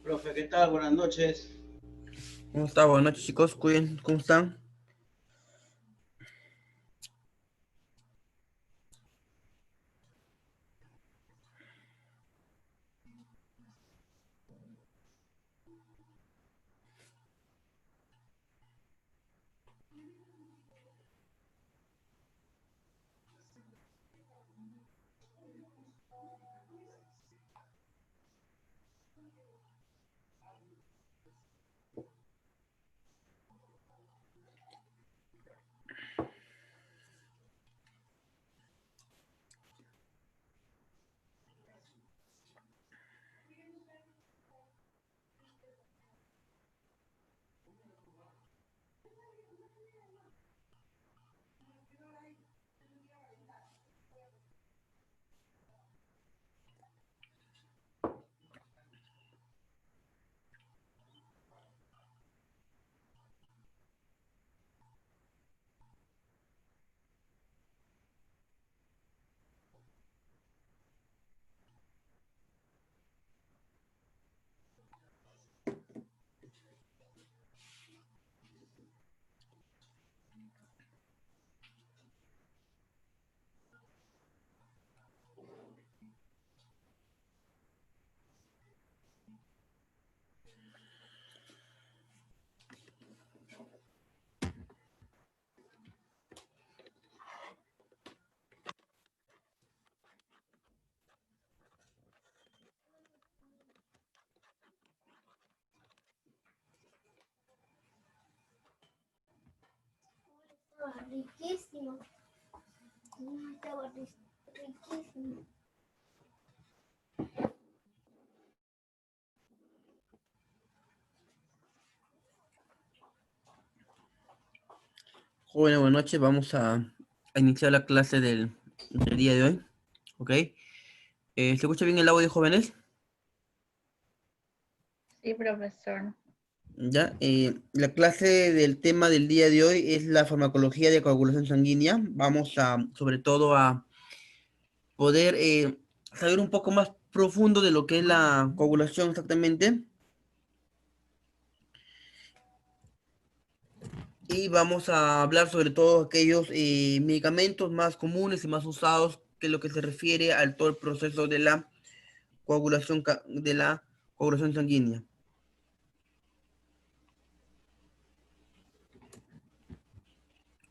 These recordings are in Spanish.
Profe, ¿qué tal? Buenas noches. ¿Cómo está? Buenas noches, chicos. Cuiden, ¿cómo están? Estaba riquísimo. Estaba riquísimo. Jóvenes, buenas noches. Vamos a iniciar la clase del día de hoy. ¿Ok? ¿Se escucha bien el audio, jóvenes? Sí, profesor. Ya. La clase del tema del día de hoy es la farmacología de coagulación sanguínea. Vamos sobre todo, a poder saber un poco más profundo de lo que es la coagulación exactamente. Y vamos a hablar sobre todo aquellos medicamentos más comunes y más usados, que es lo que se refiere al todo el proceso de la coagulación sanguínea.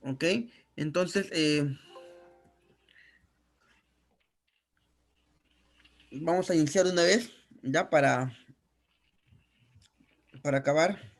¿Ok? Entonces, vamos a iniciar de una vez, ya para acabar.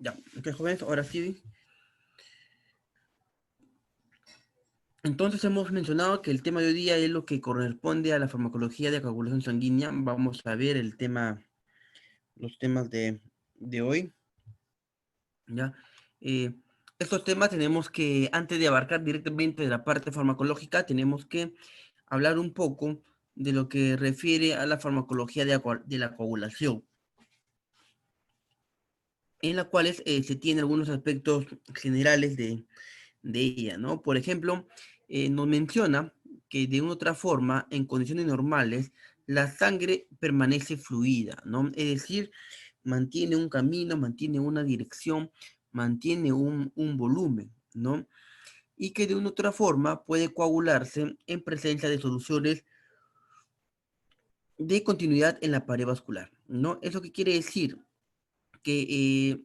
Ya, ok, jóvenes, ahora sí. Entonces hemos mencionado que el tema de hoy día es lo que corresponde a la farmacología de coagulación sanguínea. Vamos a ver el tema, los temas de hoy, ¿ya? Eh, Estos temas tenemos que, antes de abarcar directamente la parte farmacológica, tenemos que hablar un poco de lo que refiere a la farmacología de la coagulación, en la cual se tienen algunos aspectos generales de ella, ¿no? Por ejemplo, nos menciona que de una otra forma, en condiciones normales, la sangre permanece fluida, ¿no? Es decir, mantiene un camino, mantiene una dirección, mantiene un volumen, ¿no? Y que de una otra forma puede coagularse en presencia de soluciones de continuidad en la pared vascular, ¿no? ¿Eso qué quiere decir? Que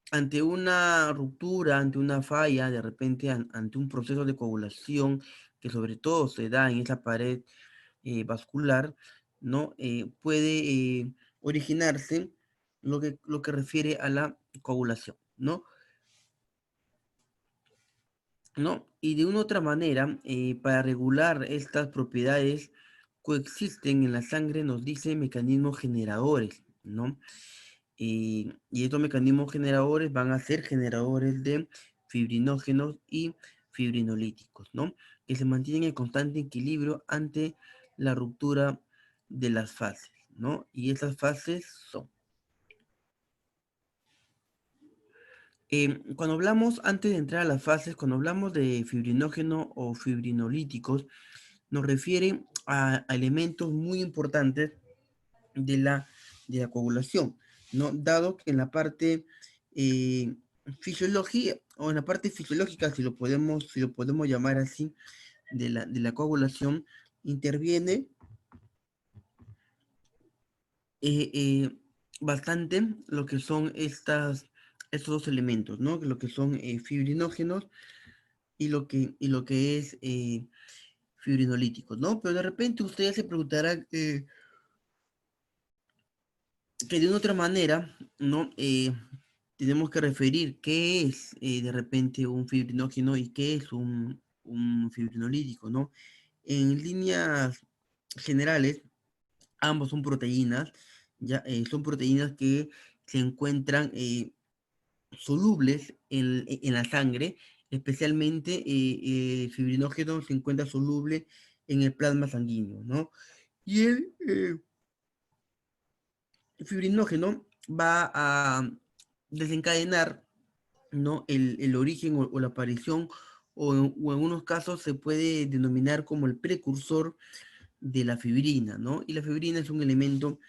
ante una ruptura, ante una falla, de repente ante un proceso de coagulación que sobre todo se da en esa pared vascular, ¿no? Puede originarse lo que refiere a la coagulación, ¿no? ¿No? Y de una otra manera, para regular estas propiedades, coexisten en la sangre, nos dice mecanismos generadores, ¿no? Y estos mecanismos generadores van a ser generadores de fibrinógenos y fibrinolíticos, ¿no? Que se mantienen en constante equilibrio ante la ruptura de las fases, ¿no? Y esas fases son. Cuando hablamos, antes de entrar a las fases, cuando hablamos de fibrinógeno o fibrinolíticos, nos refiere a elementos muy importantes de de la coagulación, ¿no? Dado que en la parte eh, fisiología, o en la parte fisiológica, si lo podemos llamar así, de la coagulación, interviene eh, eh, bastante lo que son estos dos elementos, ¿no? Lo que son fibrinógenos y lo que es fibrinolíticos, ¿no? Pero de repente ustedes se preguntarán que de una otra manera, ¿no? Tenemos que referir qué es de repente un fibrinógeno y qué es un fibrinolítico, ¿no? En líneas generales, ambos son proteínas, ya son proteínas que se encuentran solubles en la sangre, especialmente el fibrinógeno se encuentra soluble en el plasma sanguíneo, ¿no? Y el fibrinógeno va a desencadenar, ¿no? El origen o la aparición, o en unos casos se puede denominar como el precursor de la fibrina, ¿no? Y la fibrina es un elemento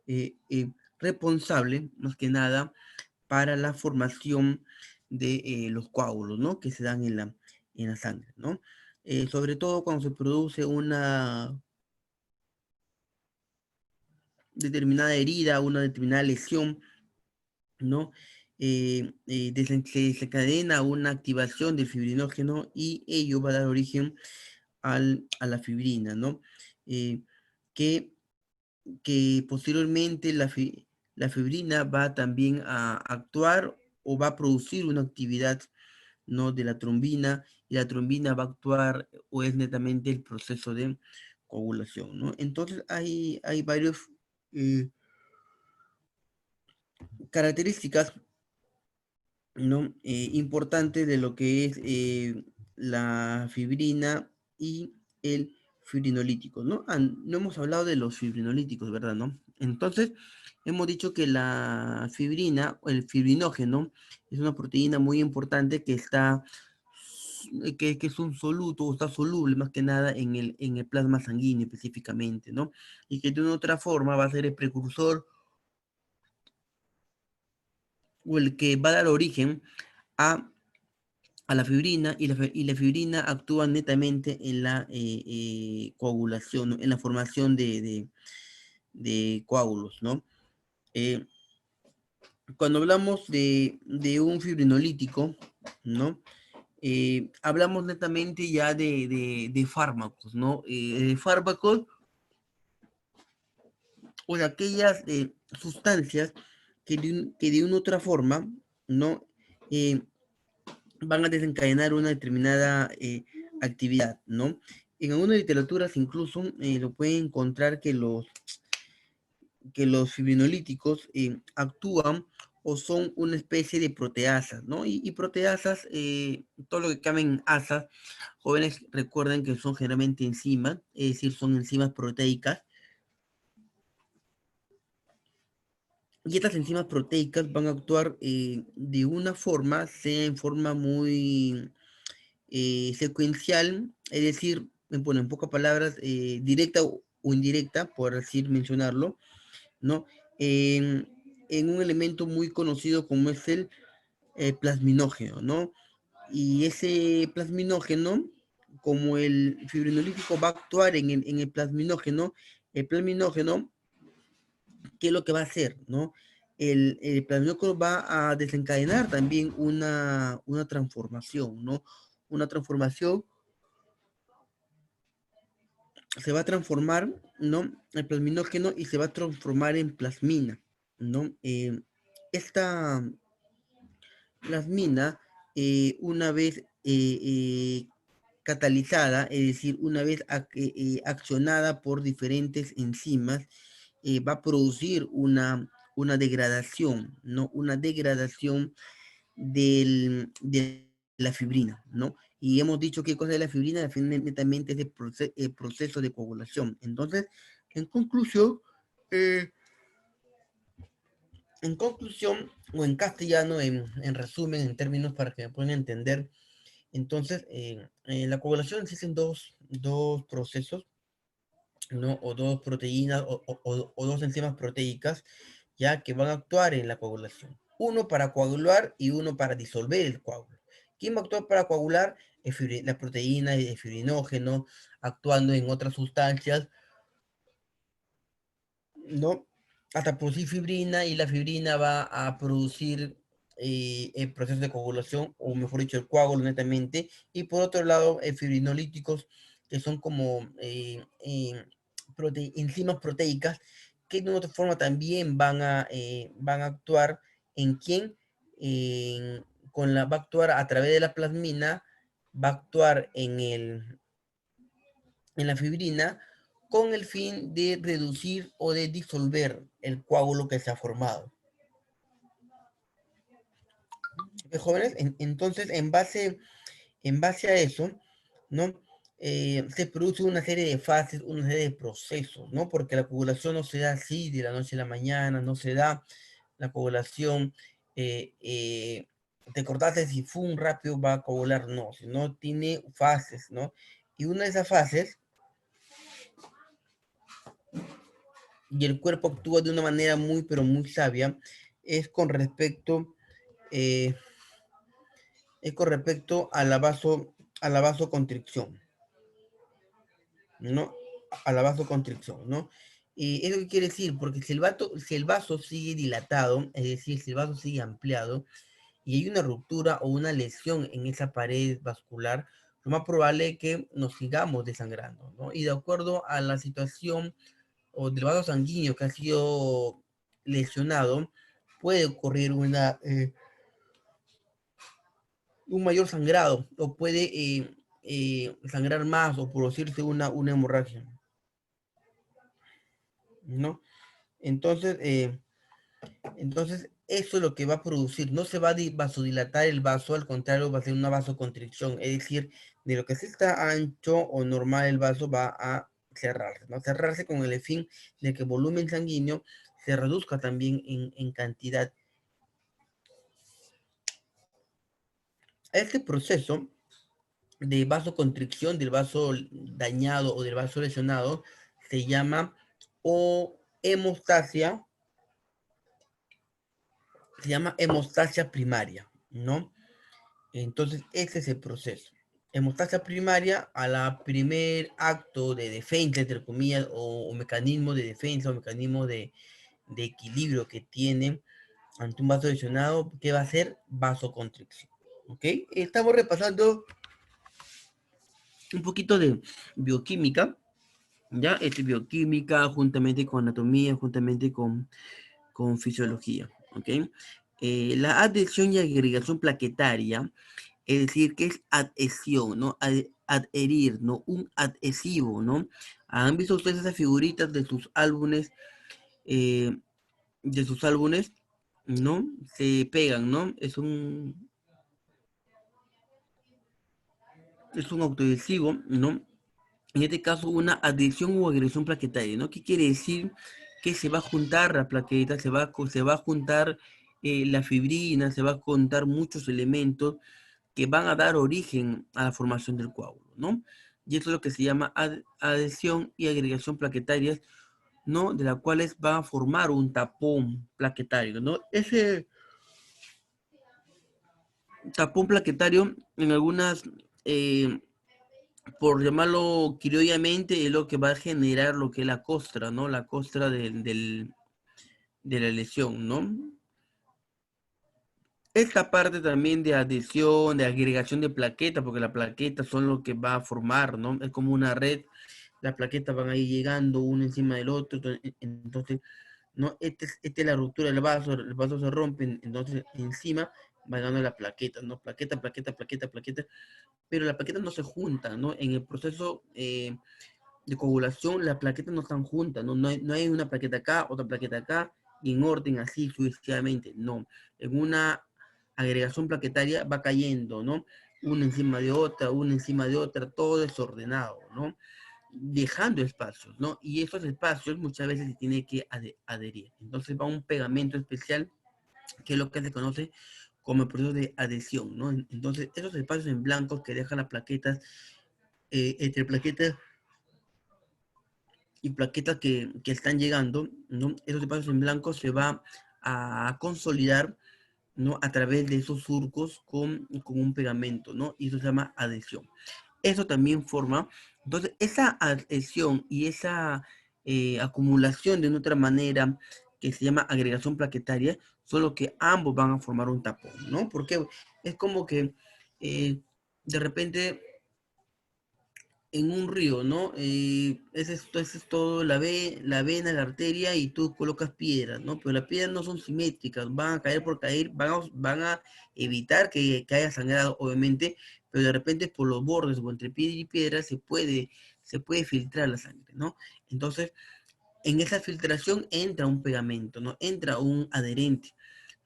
eh, eh, responsable, más que nada, para la formación de los coágulos, ¿no? Que se dan en la sangre, ¿no? Sobre todo cuando se produce una determinada herida, una determinada lesión, ¿no? Se desencadena una activación del fibrinógeno y ello va a dar origen a la fibrina, ¿no? Eh, que, que posteriormente la fibrina va también a actuar o va a producir una actividad, ¿no? De la trombina, y la trombina va a actuar o es netamente el proceso de coagulación, ¿no? Entonces hay varios eh, características, ¿no? Importante de lo que es la fibrina y el fibrinolítico, ¿no? No hemos hablado de los fibrinolíticos, ¿verdad? ¿No? Entonces, hemos dicho que la fibrina, o el fibrinógeno, es una proteína muy importante que es un soluto, o está soluble más que nada en el plasma sanguíneo específicamente, ¿no? Y que de una otra forma va a ser el precursor o el que va a dar origen a la fibrina, y la fibrina actúa netamente en la coagulación, ¿no? En la formación de coágulos, ¿no? Eh, Cuando hablamos de un fibrinolítico, ¿no? Hablamos netamente ya de fármacos, ¿no? De fármacos o de aquellas sustancias que de una otra forma ¿no? Van a desencadenar una determinada actividad, ¿no? En algunas literaturas incluso lo pueden encontrar que los fibrinolíticos actúan o son una especie de proteasas, ¿no? Y proteasas, todo lo que caben asas, jóvenes recuerden que son generalmente enzimas, es decir, son enzimas proteicas. Y estas enzimas proteicas van a actuar de una forma, sea en forma muy secuencial, es decir, bueno, en pocas palabras, directa o indirecta, por así mencionarlo, ¿no? En, en un elemento muy conocido como es el plasminógeno, ¿no? Y ese plasminógeno, como el fibrinolítico va a actuar en el plasminógeno, ¿qué es lo que va a hacer, no? El plasminógeno va a desencadenar también una transformación, ¿no? Una transformación se va a transformar, ¿no? El plasminógeno y se va a transformar en plasmina, ¿no? Esta plasmina, una vez catalizada, es decir, una vez accionada por diferentes enzimas, va a producir una degradación, ¿no? Una degradación de la fibrina, ¿no? Y hemos dicho qué cosa es la fibrina, la fibrina netamente es el proceso de coagulación. Entonces, en conclusión, eh, o en castellano, en resumen, en términos para que me puedan entender, entonces, en la coagulación existen dos procesos, ¿no? O dos proteínas o dos enzimas proteicas, ya que van a actuar en la coagulación. Uno para coagular y uno para disolver el coágulo. ¿Quién va a actuar para coagular? La proteína y el fibrinógeno, actuando en otras sustancias, ¿no? Hasta producir fibrina y la fibrina va a producir el proceso de coagulación, o mejor dicho, el coágulo netamente. Y por otro lado, fibrinolíticos, que son como enzimas proteicas, que de otra forma también van a actuar en quién, va a actuar a través de la plasmina, va a actuar en la fibrina con el fin de reducir o de disolver el coágulo que se ha formado. Jóvenes, entonces en base a eso, ¿no? Se produce una serie de fases, una serie de procesos, ¿no? Porque la coagulación no se da así de la noche a la mañana, no se da la coagulación, te cortaste si fue un rápido va a coagular, no, sino tiene fases, ¿no? Y una de esas fases, y el cuerpo actúa de una manera muy, pero muy sabia, es con respecto, eh, a la vasoconstricción, ¿no? A la vasoconstricción, ¿no? Y eso qué quiere decir, porque si el vaso sigue dilatado, es decir, si el vaso sigue ampliado, y hay una ruptura o una lesión en esa pared vascular, lo más probable es que nos sigamos desangrando, ¿no? Y de acuerdo a la situación o del vaso sanguíneo que ha sido lesionado, puede ocurrir un mayor sangrado o puede sangrar más o producirse una hemorragia, ¿no? Entonces, entonces, eso es lo que va a producir. No se va a vasodilatar el vaso, al contrario, va a ser una vasoconstricción. Es decir, de lo que sí está ancho o normal el vaso va a cerrarse, ¿no? Cerrarse con el fin de que el volumen sanguíneo se reduzca también en cantidad. Este proceso de vasoconstricción del vaso dañado o del vaso lesionado se llama o hemostasia, se llama hemostasia primaria, ¿no? Entonces, ese es el proceso. Hemostasia primaria a la primer acto de defensa, entre comillas, o mecanismo de defensa, o mecanismo de equilibrio que tiene ante un vaso lesionado, que va a ser vasoconstricción. ¿Ok? Estamos repasando un poquito de bioquímica, ¿ya? Bioquímica juntamente con anatomía, juntamente con fisiología, ¿ok? La adhesión y agregación plaquetaria, es decir, que es adhesión, ¿no? Adherir, ¿no? Un adhesivo, ¿no? ¿Han visto ustedes esas figuritas de sus álbumes, eh, ¿no? Se pegan, ¿no? Es un autoadhesivo, ¿no? En este caso, una adhesión o agresión plaquetaria, ¿no? ¿Qué quiere decir? Que se va a juntar la plaqueta, se va a juntar la fibrina, se va a juntar muchos elementos que van a dar origen a la formación del coágulo, ¿no? Y eso es lo que se llama adhesión y agregación plaquetarias, ¿no? De las cuales va a formar un tapón plaquetario, ¿no? Ese tapón plaquetario, en algunas, por llamarlo criollamente, es lo que va a generar lo que es la costra, ¿no? La costra de la lesión, ¿no? Esta parte también de adhesión, de agregación de plaquetas, porque las plaquetas son lo que va a formar, ¿no? Es como una red, las plaquetas van a ir llegando uno encima del otro, entonces, ¿no? Esta es la ruptura del vaso, el vaso se rompe, entonces encima va dando las plaquetas, ¿no? Plaqueta, plaqueta, plaqueta, plaqueta, pero las plaquetas no se juntan, ¿no? En el proceso de coagulación, las plaquetas no están juntas, ¿no? No hay una plaqueta acá, otra plaqueta acá, y en orden así sucesivamente, no. En una agregación plaquetaria va cayendo, ¿no? Una encima de otra, todo desordenado, ¿no? Dejando espacios, ¿no? Y esos espacios muchas veces se tiene que adherir. Entonces va un pegamento especial, que es lo que se conoce como el proceso de adhesión, ¿no? Entonces, esos espacios en blancos que dejan las plaquetas, entre plaquetas y plaquetas que están llegando, ¿no? Esos espacios en blanco se va a consolidar, ¿no? A través de esos surcos con un pegamento, ¿no? Y eso se llama adhesión. Eso también forma, entonces, esa adhesión y esa acumulación de una otra manera que se llama agregación plaquetaria, solo que ambos van a formar un tapón, ¿no? Porque es como que de repente en un río, ¿no? Ese es todo, la vena, la arteria, y tú colocas piedras, ¿no? Pero las piedras no son simétricas, van a caer por caer, van a evitar que haya sangrado, obviamente, pero de repente por los bordes o entre piedra y piedra se puede filtrar la sangre, ¿no? Entonces, en esa filtración entra un pegamento, ¿no? Entra un adherente,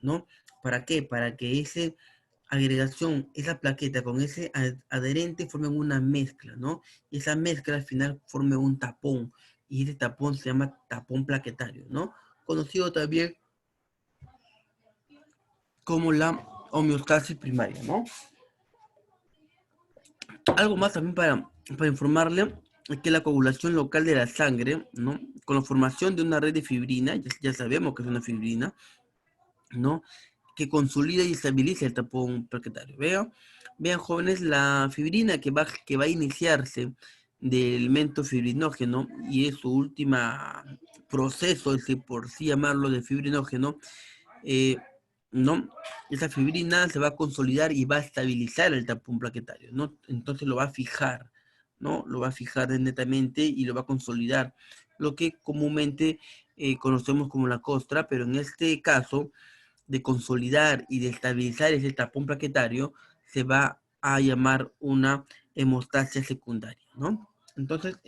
¿no? ¿Para qué? Para que ese agregación, esa plaqueta con ese adherente formen una mezcla, ¿no? Y esa mezcla al final forme un tapón, y ese tapón se llama tapón plaquetario, ¿no? Conocido también como la homeostasis primaria, ¿no? Algo más también para informarle es que la coagulación local de la sangre, ¿no? Con la formación de una red de fibrina, ya sabemos que es una fibrina, ¿no? Que consolida y estabiliza el tapón plaquetario. Vean, jóvenes, la fibrina que va a iniciarse del elemento fibrinógeno, y es su última proceso, por sí llamarlo de fibrinógeno, ¿no? Esa fibrina se va a consolidar y va a estabilizar el tapón plaquetario, ¿no? Entonces lo va a fijar, ¿no? Lo va a fijar netamente y lo va a consolidar, lo que comúnmente conocemos como la costra, pero en este caso de consolidar y de estabilizar ese tapón plaquetario se va a llamar una hemostasia secundaria, ¿no? Entonces,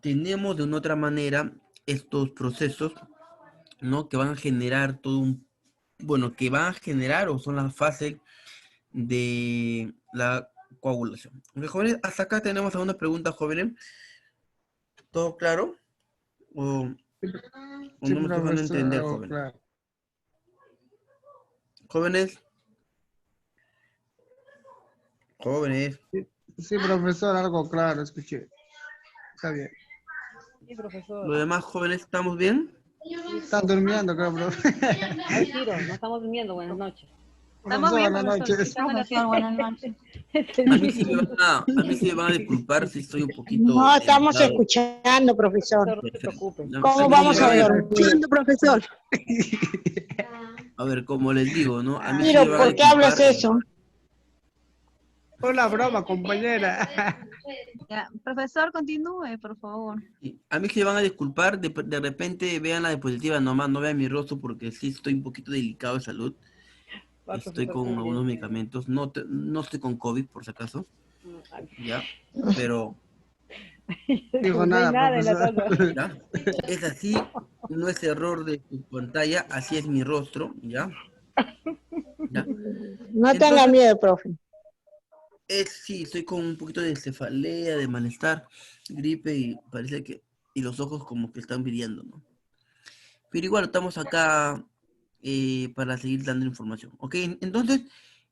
tenemos de una otra manera estos procesos, ¿no? Que van a generar que van a generar o son las fases de la coagulación. Ok, jóvenes, hasta acá tenemos algunas preguntas, jóvenes. ¿Todo claro? ¿O Sí, no me estoy dejando profesor, entender, algo jóvenes? claro. Jóvenes, jóvenes. Sí, profesor, algo claro, escuché. Está bien. Sí, profesor. ¿Los demás jóvenes estamos bien? Están durmiendo, creo, profe. Al tiro, no estamos durmiendo. Buenas noches. Profesor, buenas noches. Profesor, buenas noches. A mí sí me van a disculpar si estoy un poquito No, estamos irritado. escuchando, profesor. Profesor, no se preocupe. ¿Cómo A mí sí vamos me a van dormir? profesor. A ver, como les digo, ¿no? A mí sí Miro, me van a ¿por qué hablas disculpar. eso? Una broma, compañera. Ya, profesor, continúe, por favor. Y a mí se van a disculpar, de repente vean la diapositiva nomás, no vean mi rostro porque sí estoy un poquito delicado de salud. Va, Estoy profesor, con muy algunos bien. medicamentos, no estoy con COVID por si acaso, ya, pero Dijo No hay nada, nada en la profesor. taza. ya, es así, no es error de tu pantalla, así es mi rostro, ya, ya. No tenga Entonces, miedo, profe. sí, estoy con un poquito de cefalea, de malestar, gripe y parece que, y los ojos como que están brillando, ¿no? Pero igual estamos acá para seguir dando información, ¿ok? Entonces,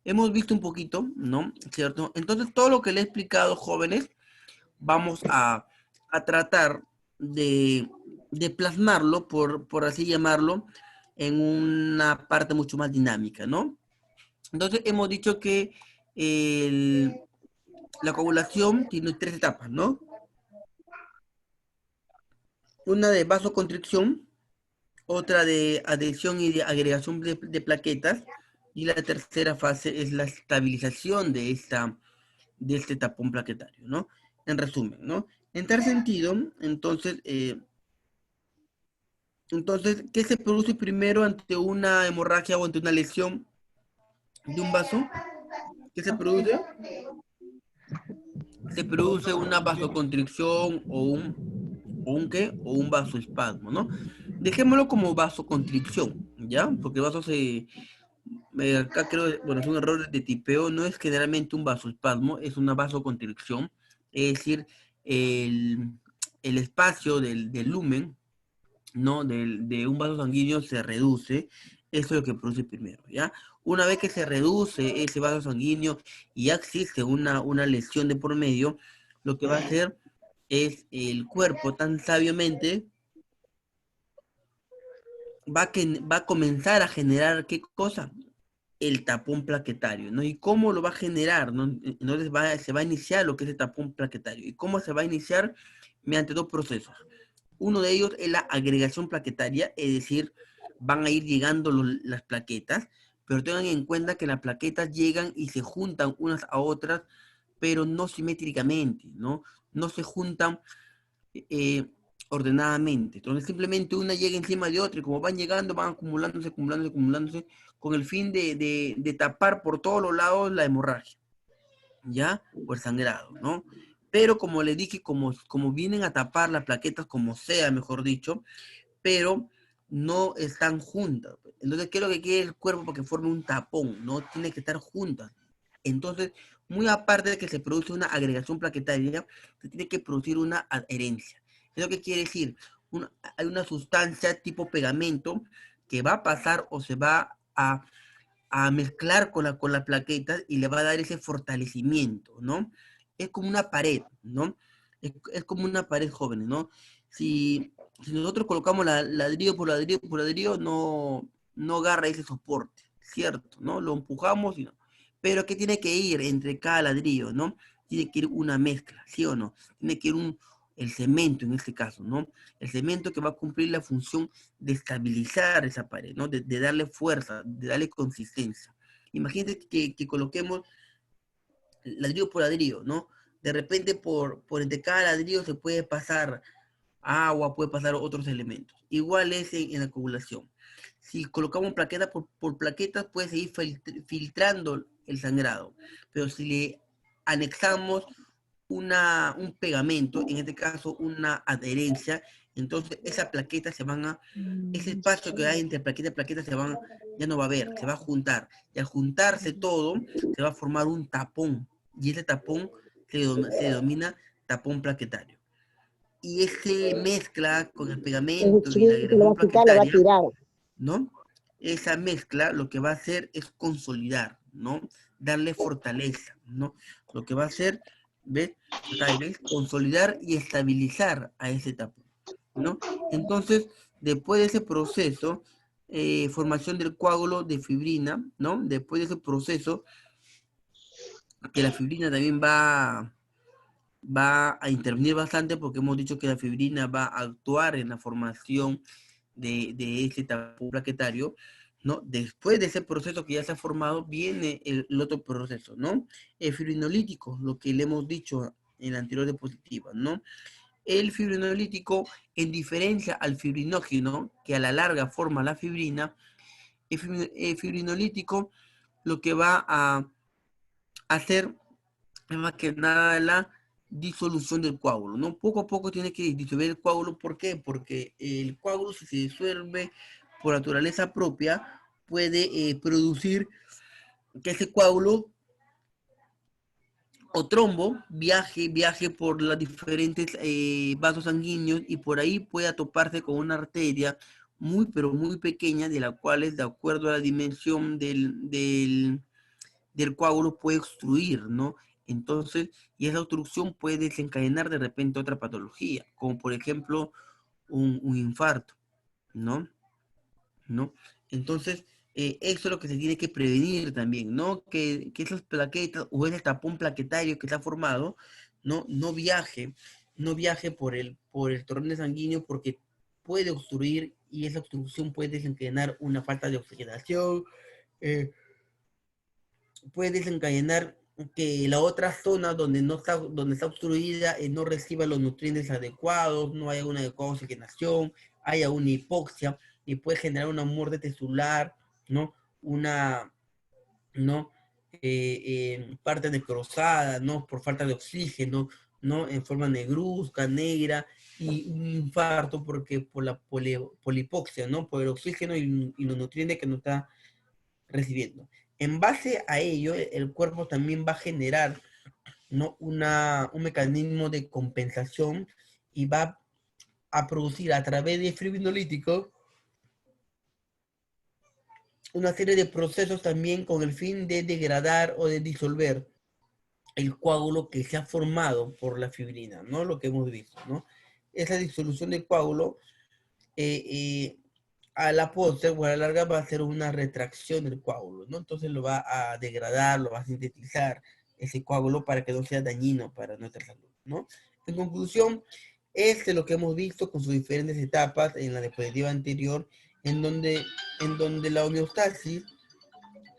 hemos visto un poquito, ¿no? ¿Cierto? Entonces, todo lo que le he explicado, jóvenes, vamos a tratar de plasmarlo, por así llamarlo, en una parte mucho más dinámica, ¿no? Entonces, hemos dicho que la coagulación tiene 3 etapas, ¿no? Una de vasoconstricción, otra de adhesión y de agregación de plaquetas, y la tercera fase es la estabilización de este tapón plaquetario, ¿no? En resumen, ¿no? En tal sentido, entonces, ¿qué se produce primero ante una hemorragia o ante una lesión de un vaso? ¿Qué se produce? Se produce una vasoconstricción o un vasoespasmo, ¿no? Dejémoslo como vasoconstricción, ¿ya? Porque el vaso acá creo, bueno, es un error de tipeo, no es generalmente un vasoespasmo, es una vasoconstricción, es decir, el espacio del lumen, ¿no? De un vaso sanguíneo se reduce, eso es lo que produce primero, ¿ya? Una vez que se reduce ese vaso sanguíneo y ya existe una lesión de por medio, lo que va a hacer es el cuerpo tan sabiamente va a comenzar a generar, ¿qué cosa? El tapón plaquetario, ¿no? ¿Y cómo lo va a generar, ¿no? Entonces se va a iniciar lo que es el tapón plaquetario. ¿Y cómo se va a iniciar? Mediante 2 procesos. Uno de ellos es la agregación plaquetaria, es decir, van a ir llegando las plaquetas, pero tengan en cuenta que las plaquetas llegan y se juntan unas a otras, pero no simétricamente, ¿no? No se juntan eh, ordenadamente. Entonces simplemente una llega encima de otra y como van llegando, van acumulándose, acumulándose, acumulándose, con el fin de tapar por todos los lados la hemorragia, ¿ya? O el sangrado, ¿no? Pero como les dije, como vienen a tapar las plaquetas, como sea, mejor dicho, pero no están juntas. Entonces, ¿qué es lo que quiere el cuerpo para que forme un tapón? No tiene que estar juntas. Entonces, muy aparte de que se produce una agregación plaquetaria, se tiene que producir una adherencia. ¿Eso qué quiere decir? Hay una sustancia tipo pegamento que va a pasar o se va a mezclar con las plaquetas y le va a dar ese fortalecimiento, ¿no? Es como una pared, ¿no? Es como una pared joven, ¿no? Si nosotros colocamos ladrillo por ladrillo por ladrillo, no agarra ese soporte, ¿cierto? ¿No? Lo empujamos y no. Pero ¿qué tiene que ir entre cada ladrillo, no? Tiene que ir una mezcla, ¿sí o no? Tiene que ir el cemento en este caso, ¿no? El cemento que va a cumplir la función de estabilizar esa pared, ¿no? De darle fuerza, de darle consistencia. Imagínate que coloquemos ladrillo por ladrillo, ¿no? De repente por entre cada ladrillo se puede pasar agua, puede pasar otros elementos. Igual es en la coagulación. Si colocamos plaqueta por plaquetas, puede seguir filtrando el sangrado. Pero si le anexamos un pegamento, en este caso una adherencia, entonces esas plaquetas ese espacio que hay entre plaqueta y plaqueta ya no va a haber, se va a juntar. Y al juntarse todo, se va a formar un tapón. Y ese tapón se denomina tapón plaquetario. Y ese mezcla con el El pegamento y la chiquillo que le va agregación a quitar, lo va a plaquetaria, tirar. ¿no? Esa mezcla lo que va a hacer es consolidar, ¿no? Darle fortaleza, ¿no? Lo que va a hacer, ¿ves? Acá ves, consolidar y estabilizar a ese tapón, ¿no? Entonces, después de ese proceso, formación del coágulo de fibrina, ¿no? Después de ese proceso, que la fibrina también va a intervenir bastante porque hemos dicho que la fibrina va a actuar en la formación de ese tapón plaquetario. ¿no? Después de ese proceso que ya se ha formado, viene el otro proceso, ¿no? El fibrinolítico, lo que le hemos dicho en la anterior diapositiva, ¿no? El fibrinolítico, en diferencia al fibrinógeno, que a la larga forma la fibrina, el fibrinolítico lo que va a hacer es más que nada la disolución del coágulo, ¿no? Poco a poco tiene que disolver el coágulo. ¿Por qué? Porque el coágulo, si se disuelve por naturaleza propia, puede producir que ese coágulo o trombo viaje por los diferentes vasos sanguíneos y por ahí pueda toparse con una arteria muy, pero muy pequeña, de la cual, de acuerdo a la dimensión del coágulo, puede obstruir, ¿no? Entonces, y esa obstrucción puede desencadenar de repente otra patología, como por ejemplo un infarto, ¿no? ¿No? Entonces, eso es lo que se tiene que prevenir también, ¿no? Que esas plaquetas o ese tapón plaquetario que se ha formado, no viaje por el torrente sanguíneo, porque puede obstruir y esa obstrucción puede desencadenar una falta de oxigenación, puede desencadenar que la otra zona donde está obstruida no reciba los nutrientes adecuados, no haya una adecuada oxigenación, haya una hipoxia y puede generar una muerte tisular, ¿no? ¿No? Parte necrosada, ¿no? Por falta de oxígeno, ¿no? En forma negruzca, negra, y un infarto porque por la polipoxia, ¿no? Por el oxígeno y los nutrientes que no está recibiendo. En base a ello, el cuerpo también va a generar, ¿no? un mecanismo de compensación y va a producir a través de fibrinolítico una serie de procesos también con el fin de degradar o de disolver el coágulo que se ha formado por la fibrina, ¿no? Lo que hemos visto, ¿no? Esa disolución del coágulo a la postre o a la larga va a hacer una retracción del coágulo, ¿no? Entonces lo va a degradar, lo va a sintetizar ese coágulo para que no sea dañino para nuestra salud, ¿no? En conclusión, este es lo que hemos visto con sus diferentes etapas en la diapositiva anterior, en donde la homeostasis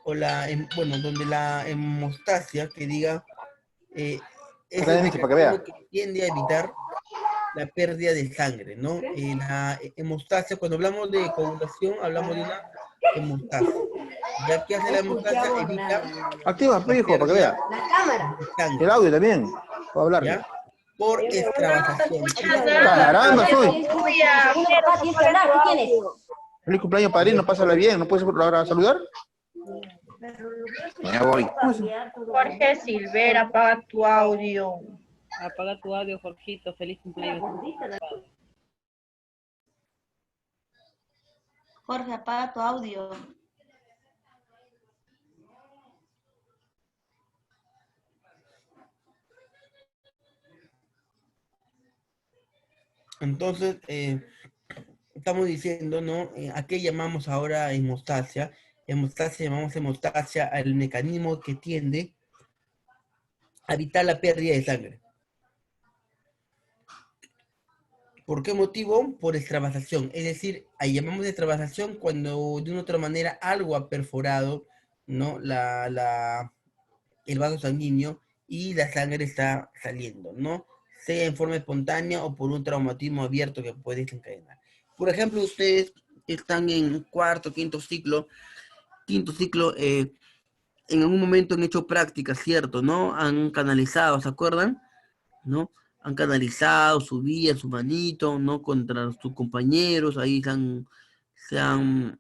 o donde la hemostasia, que diga, es el mecanismo que tiende a evitar la pérdida de sangre, ¿no? La hemostasia, cuando hablamos de coagulación, hablamos de una hemostasia. Ya que hace la hemostasia, evita Activa, la hijo, para que vea. de sangre, El audio también. Puedo hablarle. ¿ya? Por extravasación. Caramba, soy. ¿Tienes? Feliz cumpleaños, padrino. Pásala bien. ¿No puedes ahora saludar? Me voy. Jorge Silvera, apaga tu audio. Apaga tu audio, Jorgito. Feliz cumpleaños. Jorge, apaga tu audio. Entonces, estamos diciendo, ¿no? ¿A qué llamamos ahora hemostasia? Llamamos hemostasia al mecanismo que tiende a evitar la pérdida de sangre. ¿Por qué motivo? Por extravasación. Es decir, ahí llamamos de extravasación cuando de una u otra manera algo ha perforado, ¿no? El vaso sanguíneo y la sangre está saliendo, ¿no? Sea en forma espontánea o por un traumatismo abierto que puede desencadenar. Por ejemplo, ustedes están en cuarto, quinto ciclo, en algún momento han hecho prácticas, ¿cierto? ¿No? Han canalizado, ¿se acuerdan? ¿No? Han canalizado su vía, su manito, ¿no? Contra sus compañeros, ahí se han,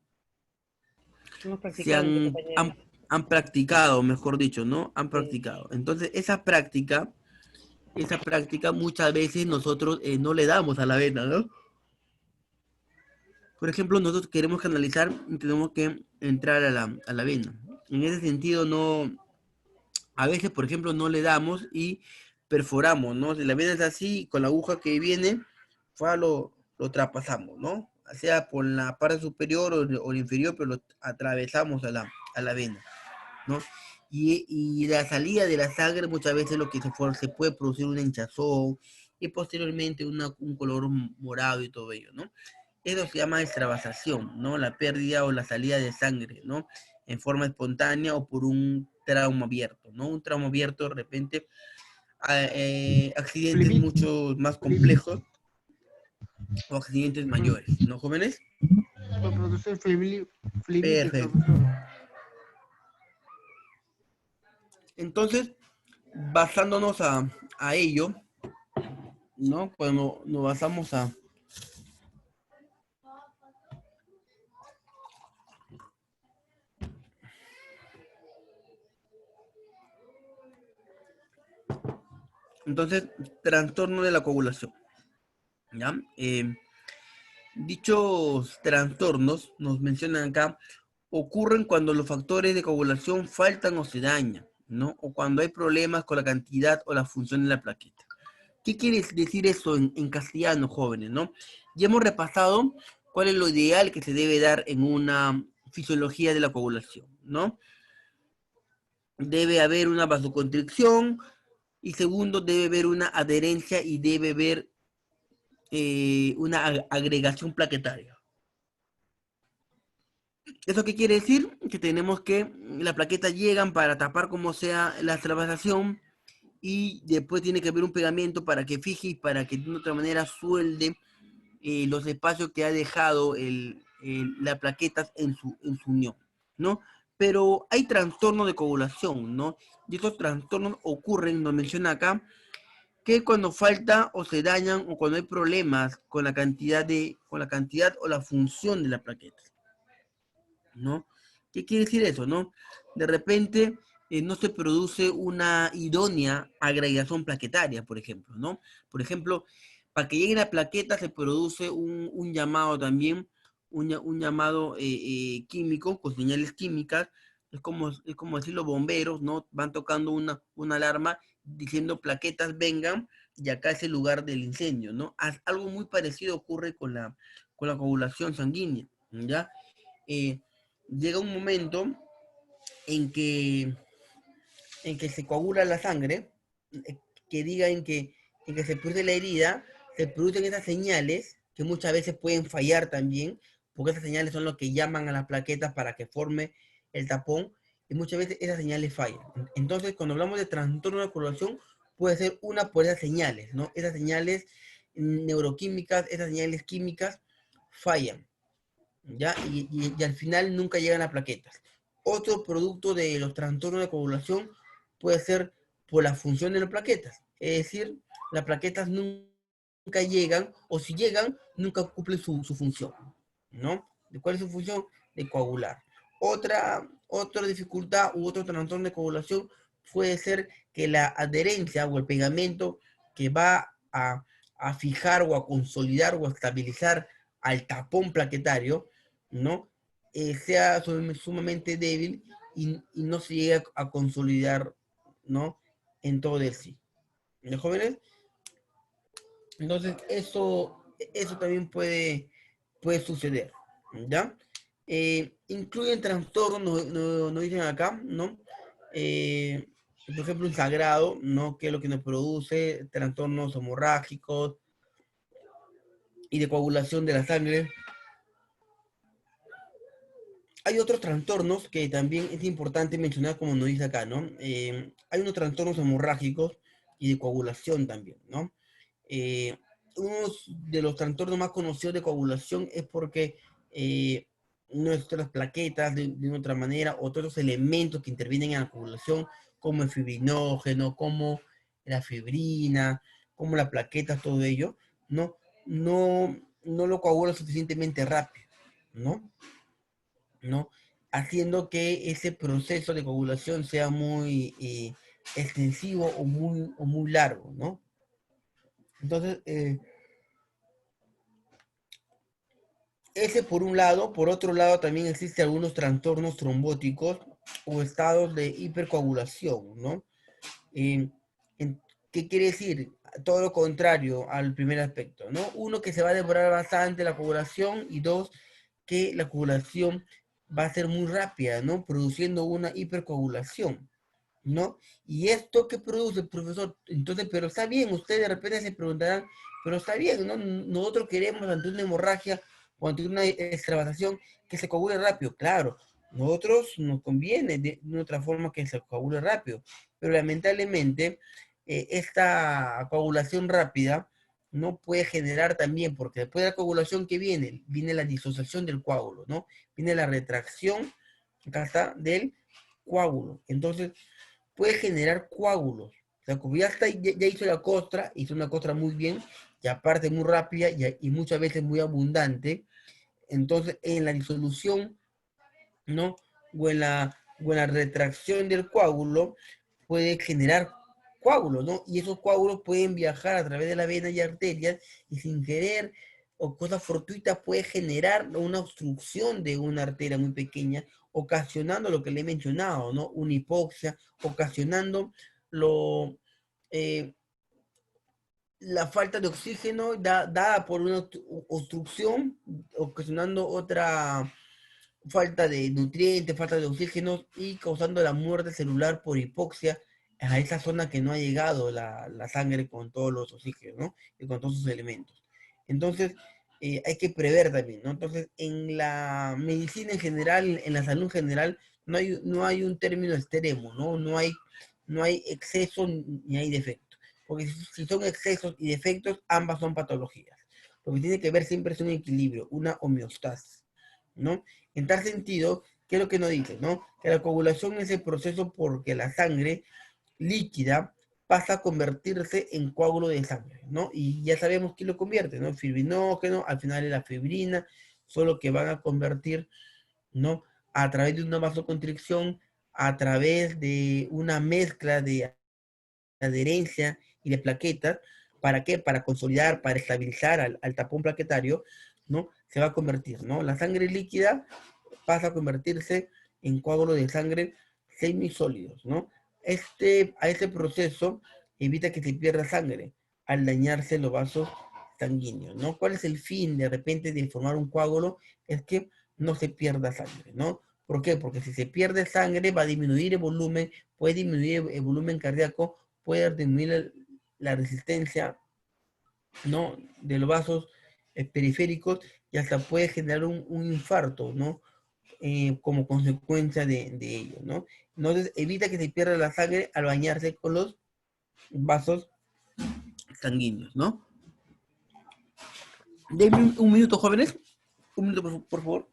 Hemos se practicado, han, compañero. han practicado, mejor dicho, ¿no? Han practicado. Entonces, esa práctica muchas veces nosotros no le damos a la vena, ¿no? Por ejemplo, nosotros queremos canalizar y tenemos que entrar a la vena. En ese sentido, a veces, por ejemplo, no le damos y perforamos, ¿no? Si la vena es así, con la aguja que viene, lo traspasamos, ¿no? Sea por la parte superior o la inferior, pero lo atravesamos a la vena, ¿no? Y la salida de la sangre muchas veces lo que se puede producir una hinchazón y posteriormente un color morado y todo ello, ¿no? Eso se llama extravasación, ¿no? La pérdida o la salida de sangre, ¿no? En forma espontánea o por un trauma abierto, ¿no? Un trauma abierto, de repente, accidentes Fleming. mucho más complejos o accidentes mayores, ¿no, jóvenes? Profesor Fleming, Perfecto. profesor. Entonces, basándonos a ello, ¿no? Cuando nos basamos a... Entonces, trastorno de la coagulación, ¿ya? Dichos trastornos, nos mencionan acá, ocurren cuando los factores de coagulación faltan o se dañan, ¿no? O cuando hay problemas con la cantidad o la función de la plaqueta. ¿Qué quiere decir eso en castellano, jóvenes, no? Ya hemos repasado cuál es lo ideal que se debe dar en una fisiología de la coagulación, ¿no? Debe haber una vasoconstricción y segundo, debe haber una adherencia y debe haber una agregación plaquetaria. ¿Eso qué quiere decir? Que tenemos que las plaquetas llegan para tapar como sea la extravasación y después tiene que haber un pegamento para que fije y para que de otra manera suelde los espacios que ha dejado la plaqueta en su unión, ¿no? Pero hay trastornos de coagulación, ¿no? Y estos trastornos ocurren, nos menciona acá, que cuando falta o se dañan o cuando hay problemas con la cantidad o la función de la plaqueta, ¿no? ¿Qué quiere decir eso, no? De repente no se produce una idónea agregación plaquetaria, por ejemplo, ¿no? Por ejemplo, para que llegue la plaqueta se produce un llamado también, un llamado químico, con señales químicas, es como decir los bomberos, ¿no? Van tocando una alarma diciendo plaquetas vengan y acá es el lugar del incendio, ¿no? Algo muy parecido ocurre con la coagulación sanguínea, ¿ya? Llega un momento en que se coagula la sangre, que diga en que se produce la herida, se producen esas señales que muchas veces pueden fallar también, porque esas señales son lo que llaman a las plaquetas para que forme el tapón, y muchas veces esas señales fallan. Entonces, cuando hablamos de trastorno de coagulación, puede ser una por esas señales, ¿no? Esas señales neuroquímicas, esas señales químicas fallan, ¿ya? Y al final nunca llegan a plaquetas. Otro producto de los trastornos de coagulación puede ser por la función de las plaquetas. Es decir, las plaquetas nunca llegan, o si llegan, nunca cumplen su función, ¿no? ¿De cuál es su función? De coagular. Otra dificultad u otro trastorno de coagulación puede ser que la adherencia o el pegamento que va a fijar o a consolidar o a estabilizar al tapón plaquetario, ¿no? Sea sumamente débil y no se llegue a consolidar, ¿no? En todo el sí. ¿De jóvenes? Entonces, eso también puede suceder, ¿ya? Incluyen trastornos, nos dicen acá, ¿no? Por ejemplo, un sangrado, ¿no? Que es lo que nos produce trastornos hemorrágicos y de coagulación de la sangre. Hay otros trastornos que también es importante mencionar, como nos dice acá, ¿no? Hay unos trastornos hemorrágicos y de coagulación también, ¿no? Uno de los trastornos más conocidos de coagulación es porque nuestras plaquetas, de otra manera, otros elementos que intervienen en la coagulación, como el fibrinógeno, como la fibrina, como la plaqueta, todo ello, no lo coagula suficientemente rápido, ¿no? Haciendo que ese proceso de coagulación sea muy extensivo o muy largo, ¿no? Entonces, ese por un lado. Por otro lado, también existen algunos trastornos trombóticos o estados de hipercoagulación, ¿no? ¿Qué quiere decir? Todo lo contrario al primer aspecto, ¿no? Uno, que se va a demorar bastante la coagulación, y dos, que la coagulación va a ser muy rápida, ¿no? Produciendo una hipercoagulación, ¿no? ¿Y esto qué produce, profesor? Entonces, pero está bien, ustedes de repente se preguntarán, pero está bien, ¿no? Nosotros queremos ante una hemorragia cuando tiene una extravasación, que se coagule rápido. Claro, nosotros nos conviene de otra forma que se coagule rápido, pero lamentablemente esta coagulación rápida no puede generar también, porque después de la coagulación que viene la disociación del coágulo, ¿no? Viene la retracción, acá está, del coágulo. Entonces, puede generar coágulos. O sea, como ya hizo la costra, hizo una costra muy bien, y aparte muy rápida y muchas veces muy abundante. Entonces, en la disolución, ¿no? O en la retracción del coágulo, puede generar coágulos, ¿no? Y esos coágulos pueden viajar a través de la vena y arterias, y sin querer o cosas fortuitas puede generar una obstrucción de una arteria muy pequeña, ocasionando lo que le he mencionado, ¿no? Una hipoxia, ocasionando lo, eh, la falta de oxígeno dada por una obstrucción, ocasionando otra falta de nutrientes, falta de oxígeno y causando la muerte celular por hipoxia a esa zona que no ha llegado la sangre con todos los oxígenos, ¿no? Y con todos sus elementos. Entonces, hay que prever también, ¿no? Entonces, en la medicina en general, en la salud en general, no hay un término extremo, ¿no? No hay exceso ni hay defecto. Porque si son excesos y defectos, ambas son patologías. Lo que tiene que ver siempre es un equilibrio, una homeostasis, ¿no? En tal sentido, ¿qué es lo que nos dice, no? Que la coagulación es el proceso porque la sangre líquida pasa a convertirse en coágulo de sangre, ¿no? Y ya sabemos quién lo convierte, ¿no? Fibrinógeno, al final es la fibrina, solo que van a convertir, ¿no? A través de una vasoconstricción, a través de una mezcla de adherencia y de plaquetas. ¿Para qué? Para consolidar, para estabilizar al tapón plaquetario, ¿no? Se va a convertir, ¿no? La sangre líquida pasa a convertirse en coágulos de sangre semisólidos, ¿no? A este proceso evita que se pierda sangre al dañarse los vasos sanguíneos, ¿no? ¿Cuál es el fin de repente de formar un coágulo? Es que no se pierda sangre, ¿no? ¿Por qué? Porque si se pierde sangre va a disminuir el volumen, puede disminuir el volumen cardíaco, puede disminuir la resistencia, ¿no? De los vasos periféricos, y hasta puede generar un infarto, ¿no? Como consecuencia de ello, ¿no? Entonces, evita que se pierda la sangre al bañarse con los vasos sanguíneos, ¿no? Denme un minuto, jóvenes. Un minuto, por favor.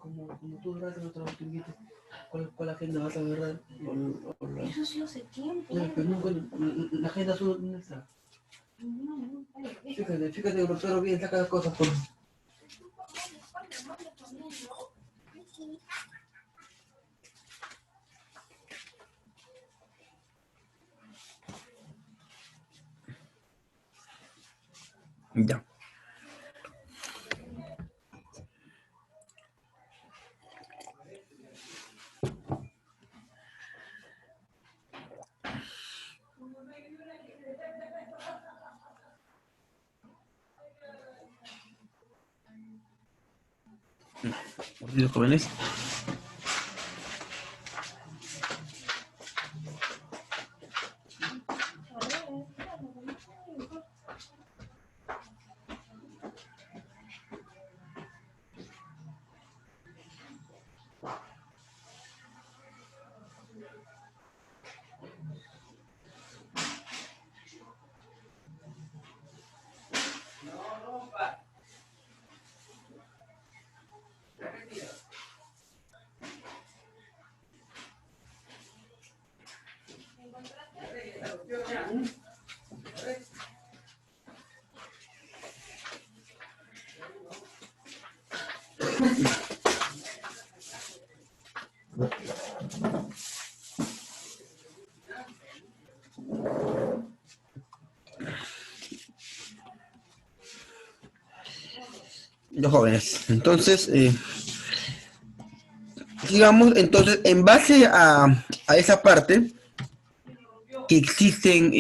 Como tú, gracias, no te lo ¿Cuál agenda vas a agarrar? Eso sí hace tiempo. No, pero no, bueno, la agenda solo no está. Fíjate, doctor, bien, saca las cosas por... Ya. Los jóvenes. Los jóvenes. Entonces, digamos, entonces, en base a esa parte, que existen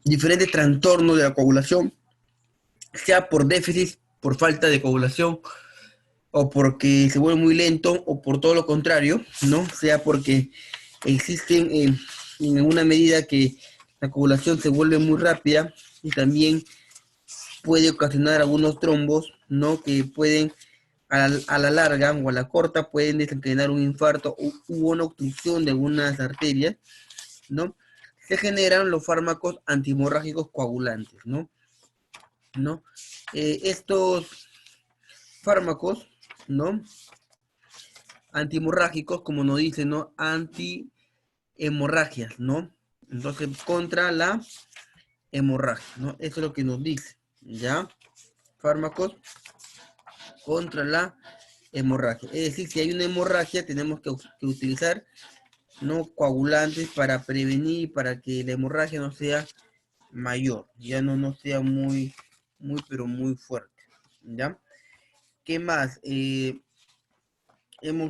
diferentes trastornos de la coagulación, sea por déficit, por falta de coagulación, o porque se vuelve muy lento, o por todo lo contrario, ¿no? Sea porque existen en alguna medida que la coagulación se vuelve muy rápida y también puede ocasionar algunos trombos, ¿no? Que pueden a la larga o a la corta pueden desencadenar un infarto u una obstrucción de algunas arterias, ¿no? Se generan los fármacos antihemorrágicos coagulantes, ¿no? Estos fármacos, ¿no? Antihemorrágicos, como nos dice, ¿no? Antihemorragias, ¿no? Entonces, contra la hemorragia, ¿no? Eso es lo que nos dice, ¿ya? Fármacos contra la hemorragia. Es decir, si hay una hemorragia, tenemos que utilizar, ¿no? Coagulantes para prevenir, para que la hemorragia no sea mayor, ya no sea pero muy fuerte, ¿ya? ¿Qué más? Hemos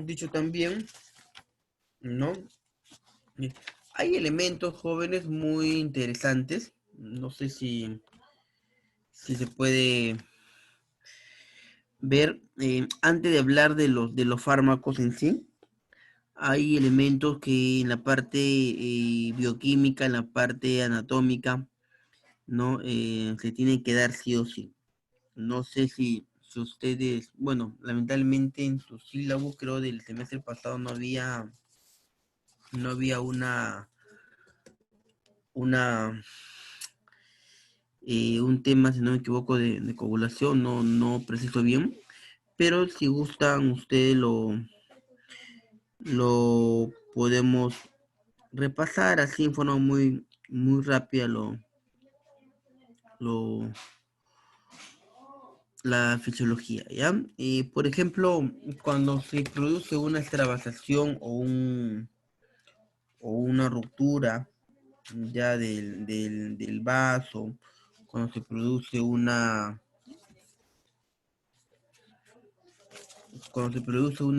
dicho también, ¿no? Hay elementos jóvenes muy interesantes, no sé si se puede ver, antes de hablar de los fármacos en sí, hay elementos que en la parte bioquímica, en la parte anatómica, ¿no? Se tienen que dar sí o sí. No sé si ustedes, bueno, lamentablemente en su sílabo, creo del semestre pasado no había un tema, si no me equivoco, de coagulación, no preciso bien, pero si gustan ustedes lo podemos repasar así en forma muy rápida la fisiología, ¿ya? Por ejemplo, cuando se produce una extravasación o una ruptura ya del vaso, cuando se produce una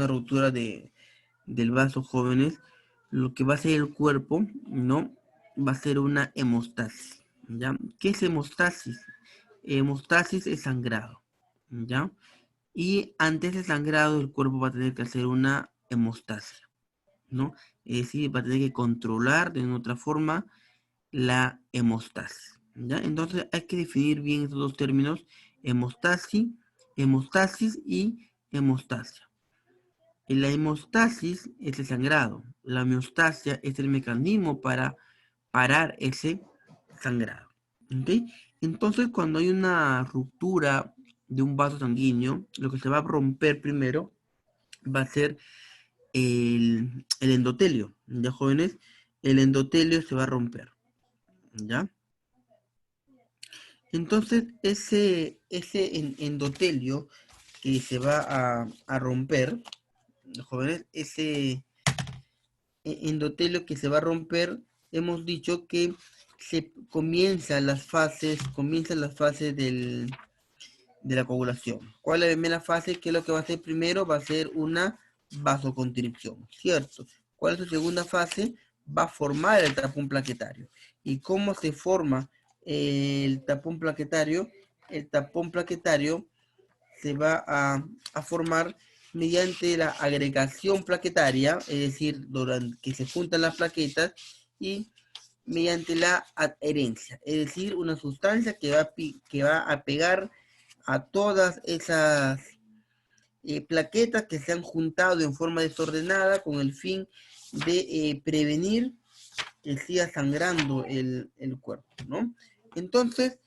ruptura del vaso, jóvenes, lo que va a hacer el cuerpo, ¿no? Va a ser una hemostasis, ¿ya? ¿Qué es hemostasis? Hemostasis es sangrado, ¿ya? Y antes del sangrado el cuerpo va a tener que hacer una hemostasia, ¿no? Es decir, va a tener que controlar de otra forma la hemostasis, ¿ya? Entonces hay que definir bien estos dos términos, hemostasis y hemostasia. La hemostasis es el sangrado, la homeostasia es el mecanismo para parar ese sangrado, ¿ok? Entonces cuando hay una ruptura de un vaso sanguíneo, lo que se va a romper primero va a ser el endotelio, ¿ya, jóvenes? El endotelio se va a romper, ¿ya? Entonces, ese endotelio que se va a romper, jóvenes, ese endotelio que se va a romper, hemos dicho que comienzan las fases de la coagulación. ¿Cuál es la primera fase? ¿Qué es lo que va a hacer primero? Va a ser una vasoconstricción, ¿cierto? ¿Cuál es su segunda fase? Va a formar el tapón plaquetario. ¿Y cómo se forma el tapón plaquetario? El tapón plaquetario se va a formar mediante la agregación plaquetaria, es decir, durante que se juntan las plaquetas, y mediante la adherencia, es decir, una sustancia que va a pegar a todas esas plaquetas que se han juntado en forma desordenada con el fin de prevenir que siga sangrando el cuerpo, ¿no? Entonces,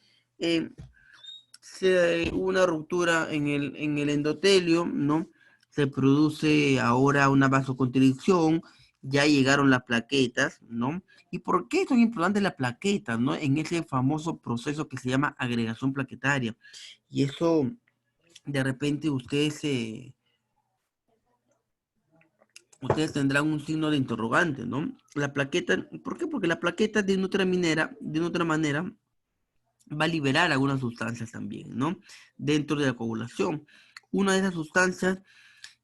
hubo una ruptura en el endotelio, ¿no? Se produce ahora una vasoconstricción, ya llegaron las plaquetas, ¿no? ¿Y por qué son importantes las plaquetas, ¿no? En ese famoso proceso que se llama agregación plaquetaria. Y eso, de repente, ustedes tendrán un signo de interrogante, ¿no? La plaqueta, ¿por qué? Porque la plaqueta de una otra manera, va a liberar algunas sustancias también, ¿no? Dentro de la coagulación. Una de esas sustancias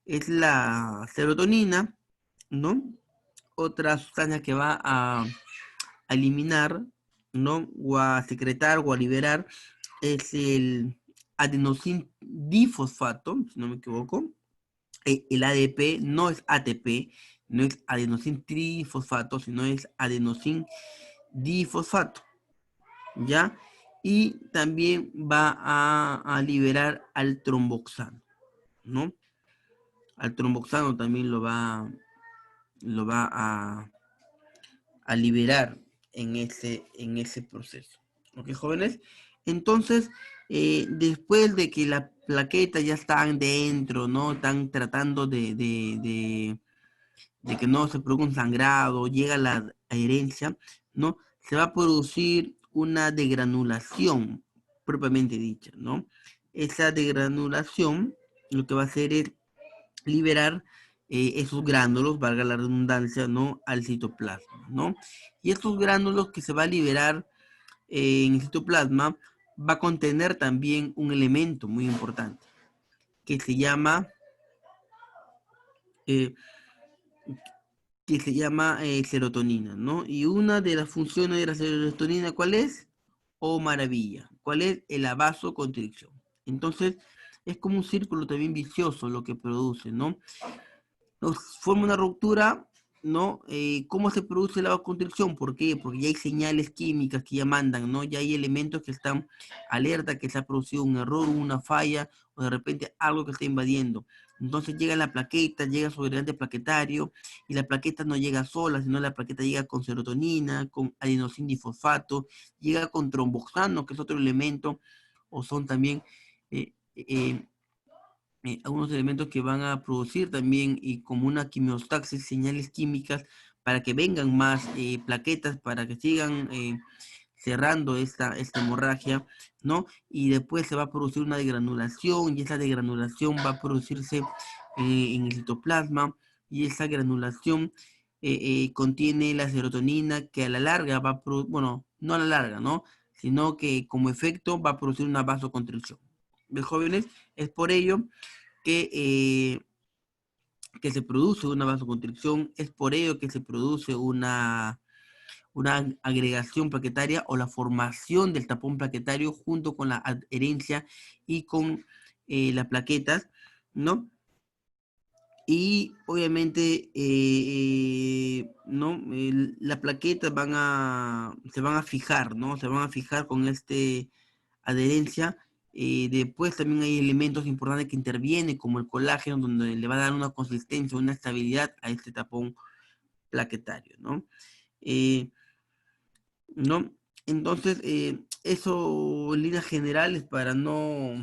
es la serotonina, ¿no? Otra sustancia que va a eliminar, ¿no? O a secretar o a liberar es el adenosín difosfato, si no me equivoco. El ADP no es ATP, no es adenosín trifosfato, sino es adenosín difosfato, ¿ya? Y también va a liberar al tromboxano, ¿no? Al tromboxano también lo va a liberar en ese proceso. ¿Ok, jóvenes? Entonces, después de que las plaquetas ya están dentro, ¿no? Están tratando de que no se produzca un sangrado, llega la adherencia, ¿no? Se va a producir una degranulación propiamente dicha, ¿no? Esa degranulación lo que va a hacer es liberar esos gránulos, valga la redundancia, ¿no? Al citoplasma, ¿no? Y estos gránulos que se va a liberar en el citoplasma va a contener también un elemento muy importante que se llama serotonina, ¿no? Y una de las funciones de la serotonina, ¿cuál es? Oh, maravilla. ¿Cuál es? La vasoconstricción. Entonces, es como un círculo también vicioso lo que produce, ¿no? Nos forma una ruptura, ¿no? ¿Cómo se produce la vasoconstricción? ¿Por qué? Porque ya hay señales químicas que ya mandan, ¿no? Ya hay elementos que están alerta que se ha producido un error, una falla, o de repente algo que está invadiendo. Entonces llega la plaqueta, llega su agregante plaquetario, y la plaqueta no llega sola, sino la plaqueta llega con serotonina, con adenosín difosfato, llega con tromboxano, que es otro elemento, o son también algunos elementos que van a producir también y como una quimiostaxis, señales químicas para que vengan más plaquetas, para que sigan cerrando esta hemorragia, ¿no? Y después se va a producir una degranulación y esa degranulación va a producirse en el citoplasma y esa granulación contiene la serotonina que a la larga va a producir, bueno, no a la larga, ¿no? Sino que como efecto va a producir una vasoconstricción. ¿Ves, jóvenes? Es por ello que se produce una vasoconstricción, es por ello que se produce una agregación plaquetaria o la formación del tapón plaquetario junto con la adherencia y con las plaquetas, ¿no? Y obviamente, ¿no? Las plaquetas se van a fijar, ¿no? Se van a fijar con adherencia. Después también hay elementos importantes que intervienen, como el colágeno, donde le va a dar una consistencia, una estabilidad a este tapón plaquetario, ¿no? ¿No? Entonces, eso en líneas generales para no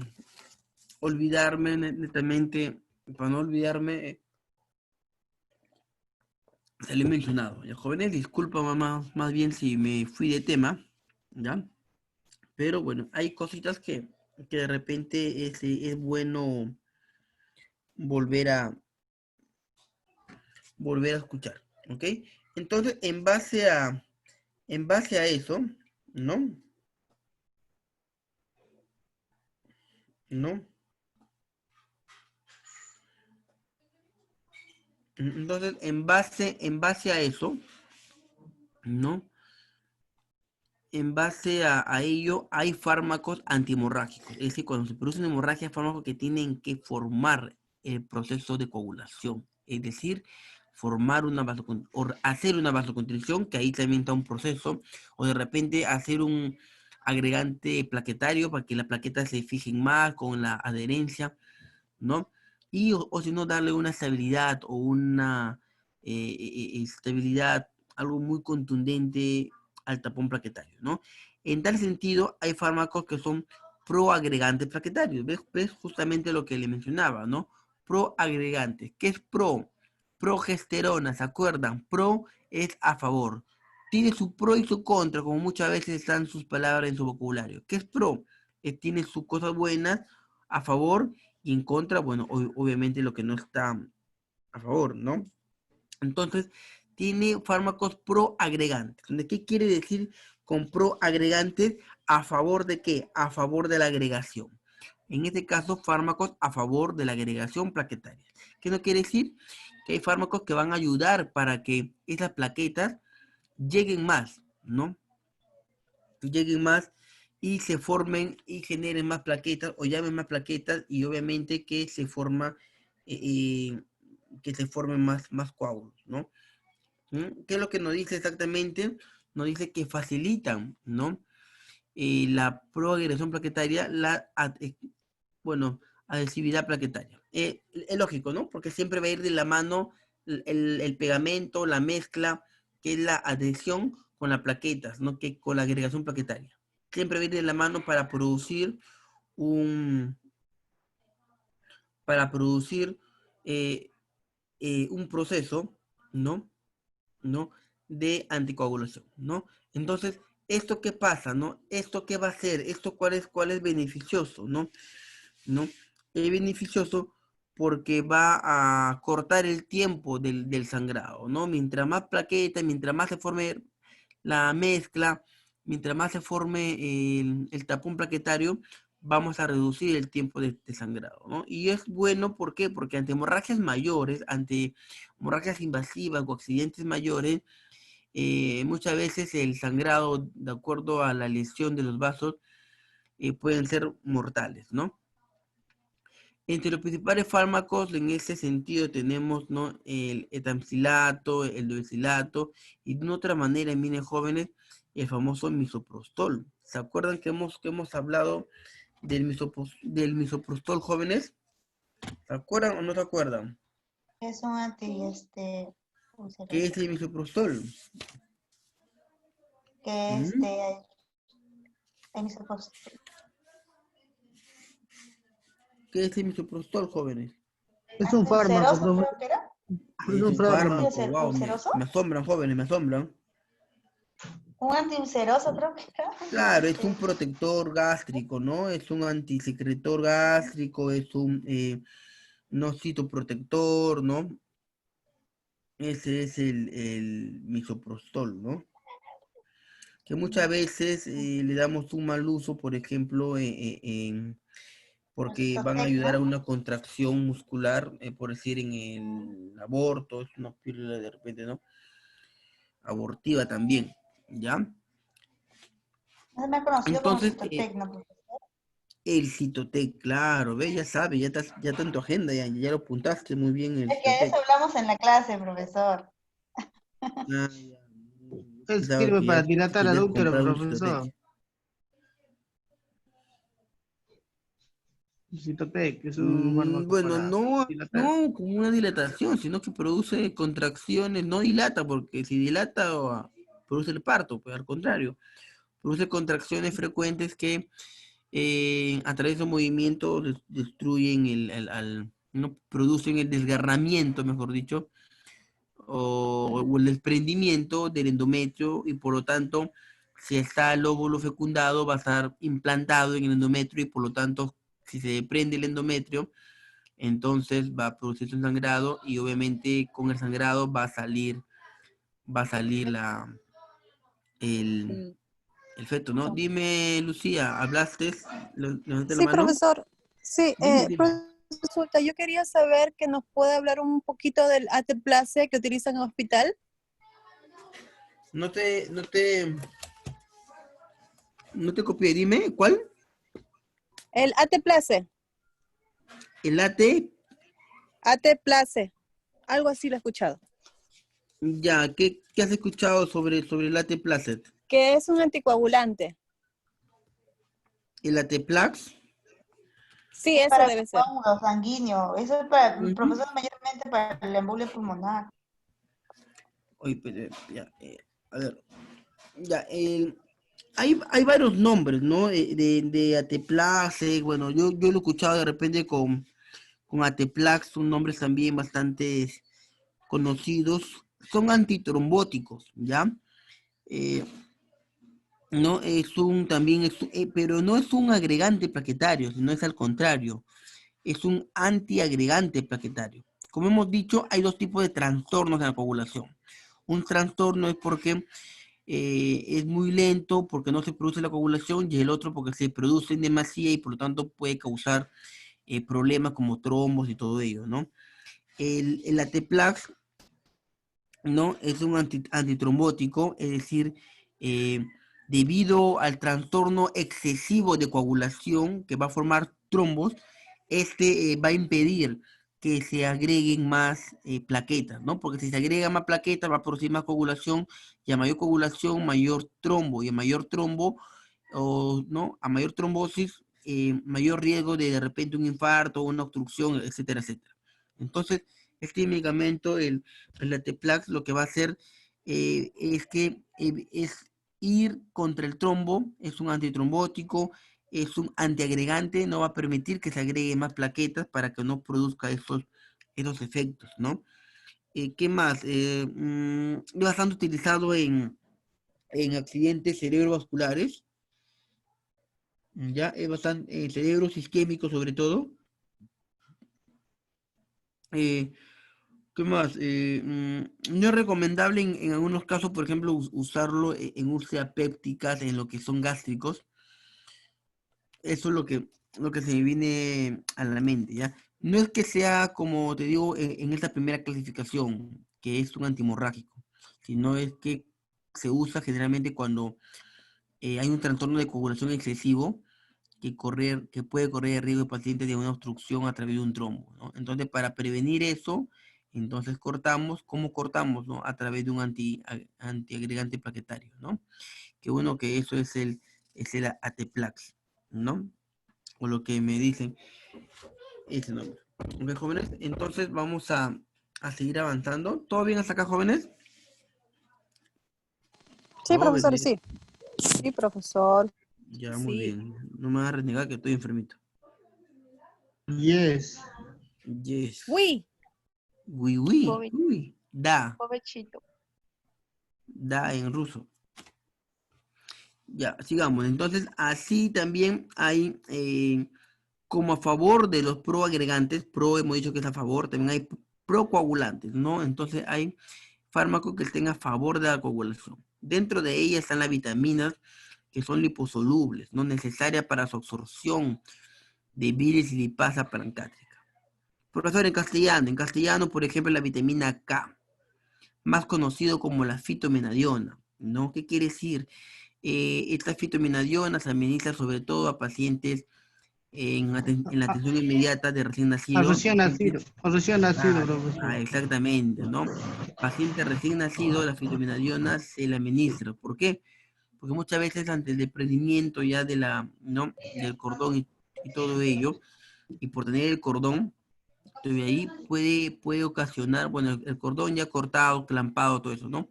olvidarme netamente, para no olvidarme se lo he mencionado. Ya, jóvenes, disculpa mamá, más bien si me fui de tema, ¿ya? Pero bueno, hay cositas que de repente es bueno volver a, volver a escuchar, ¿ok? Entonces, en base a eso, ¿no? ¿No? Entonces, en base a eso, ¿no? En base a ello, hay fármacos antihemorrágicos. Es decir, cuando se producen hemorragias, fármacos que tienen que formar el proceso de coagulación. Es decir, formar una o hacer una vasoconstricción, que ahí también está un proceso, o de repente hacer un agregante plaquetario para que las plaquetas se fijen más con la adherencia, ¿no? Y o si no, darle una estabilidad o una estabilidad, algo muy contundente al tapón plaquetario, ¿no? En tal sentido, hay fármacos que son proagregantes plaquetarios. ¿Ves? Justamente lo que le mencionaba, ¿no? Proagregantes. ¿Qué es pro? Progesterona, ¿se acuerdan? Pro es a favor. Tiene su pro y su contra, como muchas veces están sus palabras en su vocabulario. ¿Qué es pro? Tiene sus cosas buenas a favor y en contra, bueno, obviamente lo que no está a favor, ¿no? Entonces, tiene fármacos proagregantes. ¿Qué quiere decir con proagregantes? ¿A favor de qué? A favor de la agregación. En este caso, fármacos a favor de la agregación plaquetaria. ¿Qué no quiere decir? Que hay fármacos que van a ayudar para que esas plaquetas lleguen más, ¿no? Lleguen más y se formen y generen más plaquetas o llamen más plaquetas y obviamente que se forma que se formen más coágulos, ¿no? ¿Qué es lo que nos dice exactamente? Nos dice que facilitan, ¿no? La proagregación plaquetaria, bueno, adhesividad plaquetaria. Es lógico, ¿no? Porque siempre va a ir de la mano el pegamento, la mezcla, que es la adhesión con las plaquetas, ¿no? Que con la agregación plaquetaria. Siempre va a ir de la mano para producir un proceso, ¿no? ¿No? De anticoagulación, ¿no? Entonces, ¿esto qué pasa, no? ¿Esto qué va a hacer? ¿Esto cuál es beneficioso, no? ¿No? Es beneficioso porque va a cortar el tiempo del sangrado, ¿no? Mientras más plaquetas, mientras más se forme la mezcla, mientras más se forme el tapón plaquetario, vamos a reducir el tiempo de sangrado, ¿no? Y es bueno, ¿por qué? Porque ante hemorragias mayores, ante hemorragias invasivas o accidentes mayores, muchas veces el sangrado, de acuerdo a la lesión de los vasos, pueden ser mortales, ¿no? Entre los principales fármacos en ese sentido tenemos, ¿no? El etamcilato, el dulcilato y de otra manera en niños jóvenes el famoso misoprostol. ¿Se acuerdan que hemos hablado del misoprostol, jóvenes? ¿Se acuerdan o no se acuerdan? Es un ¿Qué es el misoprostol? que ¿Mm? el misoprostol. ¿Qué es el misoprostol, jóvenes? Es un fármaco, Ulceroso profe. creo que era. Es Es un un fármaco. fármaco, wow, ¿Ulceroso? me asombran, jóvenes, me asombran. Un antiulceroso creo que era. Claro, es un protector gástrico, ¿no? Es un antisecretor gástrico, es un no citoprotector, ¿no? Ese es el misoprostol, ¿no? Que muchas veces le damos un mal uso, por ejemplo, El porque van a Citotec, ayudar a ¿no? una contracción muscular, por decir, en el aborto, es una píldora de repente, ¿no? Abortiva también, ¿ya? No se me ha conocido como Entonces, Citotec, ¿no, profesor? el Citotec, claro, ve, ya sabes, ya está en tu agenda, ya lo apuntaste muy bien el Es que de eso Citotec. hablamos en la clase, profesor. Ah, ya. Es Pensaba sirve que para ya dilatar el tenías útero, comprado un profesor. Citotec. Citotec, es un fármaco Bueno, para no, dilatar. no como una dilatación, sino que produce contracciones, no dilata, porque si dilata produce el parto, pues al contrario, produce contracciones frecuentes que a través de movimientos destruyen no producen el desgarramiento, mejor dicho, o el desprendimiento del endometrio y por lo tanto, si está el óvulo fecundado, va a estar implantado en el endometrio y por lo tanto, si se desprende el endometrio, entonces va a producirse un sangrado y obviamente con el sangrado va a salir el feto, ¿no? Dime, Lucía, ¿hablaste? ¿Levantaste la Sí, mano? profesor. Sí, Dime. consulta, yo quería saber que nos puede hablar un poquito del Ateplase que utilizan en el hospital. No te copié, dime, ¿cuál? El Ateplase. El Ateplase. Algo así lo he escuchado. ya, ¿qué has escuchado sobre el Ateplase? Que es un anticoagulante. ¿El Ateplax? Sí, eso Para debe ser. coágulo sanguíneo. Eso es para, Ujú. profesor, mayormente para la embolia pulmonar. Oye, pero, ya, a ver, ya, hay varios nombres, ¿no? De Ateplace, bueno, yo lo he escuchado de repente con Ateplax, son nombres también bastante conocidos, son antitrombóticos, ¿ya? No también pero no es un agregante plaquetario, sino es al contrario, es un antiagregante plaquetario. Como hemos dicho, hay dos tipos de trastornos en la coagulación. Un trastorno es porque es muy lento, porque no se produce la coagulación, y el otro porque se produce en demasía y por lo tanto puede causar problemas como trombos y todo ello, ¿no? El Ateplax, ¿no? Es un antitrombótico, es decir, eh, debido al trastorno excesivo de coagulación que va a formar trombos, va a impedir que se agreguen más plaquetas, ¿no? Porque si se agregan más plaquetas va a producir más coagulación y a mayor coagulación, mayor trombo y a mayor trombo, ¿no? A mayor trombosis, mayor riesgo de repente un infarto, una obstrucción, etcétera, etcétera. Entonces, este medicamento, el Lateplax, lo que va a hacer es ir contra el trombo, es un antitrombótico, es un antiagregante, no va a permitir que se agreguen más plaquetas para que no produzca esos efectos, ¿no? ¿Qué más? Es bastante utilizado en accidentes cerebrovasculares, ¿ya? Es bastante, en cerebros isquémicos sobre todo. ¿Qué más? No es recomendable en algunos casos, por ejemplo, usarlo en úlceras pépticas, en lo que son gástricos. Eso es lo que se me viene a la mente, ¿ya? No es que sea, como te digo, en esta primera clasificación, que es un antimorrágico, sino es que se usa generalmente cuando hay un trastorno de coagulación excesivo que puede correr el riesgo de pacientes de una obstrucción a través de un trombo, ¿no? Entonces, para prevenir eso, entonces cortamos, ¿cómo cortamos, no? A través de un antiagregante plaquetario, ¿no? Que bueno que eso es el Ateplax, ¿no? O lo que me dicen ese nombre. Ok, jóvenes, entonces vamos a seguir avanzando. ¿Todo bien hasta acá, jóvenes? Sí, profesor, Jóvenes. sí. Sí, profesor. Ya, muy Sí. bien. No me vas a renegar que estoy enfermito. Yes. Yes. Uy. Oui. Uy. Da en ruso. Ya, sigamos. Entonces, así también hay, como a favor de los proagregantes, hemos dicho que es a favor, también hay procoagulantes, ¿no? Entonces, hay fármacos que estén a favor de la coagulación. Dentro de ellas están las vitaminas que son liposolubles, no necesarias para su absorción de bilis y lipasa pancreática. Profesor, en castellano, por ejemplo, la vitamina K, más conocido como la fitomenadiona, ¿no? ¿Qué quiere decir? Esta fitomenadiona se administra sobre todo a pacientes en la atención inmediata de recién nacido. Recién nacido, profesor. Exactamente, ¿no? Paciente recién nacido, la fitomenadiona se le administra. ¿Por qué? Porque muchas veces ante el desprendimiento ya ¿no? Del cordón y todo ello, y por tener el cordón, de ahí puede ocasionar, bueno, el cordón ya cortado, clampado, todo eso, ¿no?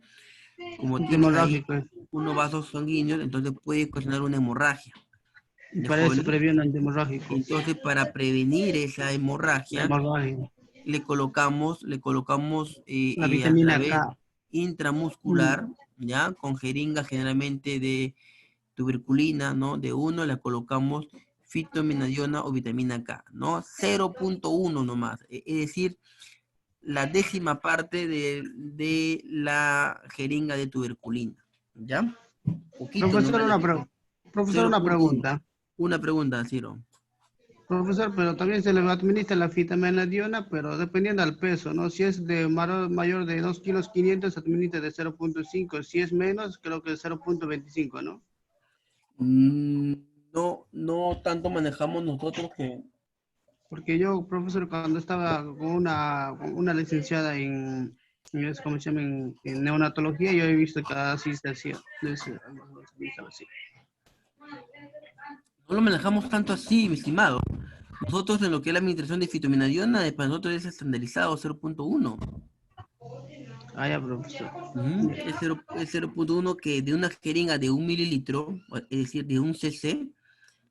Como tienen ahí unos vasos sanguíneos, entonces puede ocasionar una hemorragia. Para eso previene el hemorrágico. Entonces, para prevenir esa hemorragia, le colocamos La a vitamina través K. intramuscular, ¿ya? Con jeringa generalmente de tuberculina, ¿no? De 1 le colocamos fitomenadiona o vitamina K, ¿no? 0.1 nomás, es decir, la décima parte de la jeringa de tuberculina, ¿ya? Poquito Profesor, nomás le metemos. profesor, una 0.1. pregunta. Una pregunta, Ciro. Profesor, pero también se le administra la fitaminadiona, pero dependiendo del peso, ¿no? Si es de mayor de 2 kilos 500, se administra de 0.5. Si es menos, creo que 0.25, ¿no? Mm, no tanto manejamos nosotros que... Porque yo, profesor, cuando estaba con una licenciada ¿cómo se llama? En neonatología, yo he visto que así se hacía. Así. No lo manejamos tanto así, mi estimado. Nosotros en lo que es la administración de fitomenadiona, para nosotros es estandarizado 0.1. Ah, ya, profesor. Es 0.1 que de una jeringa de 1 mililitro, es decir, de un cc,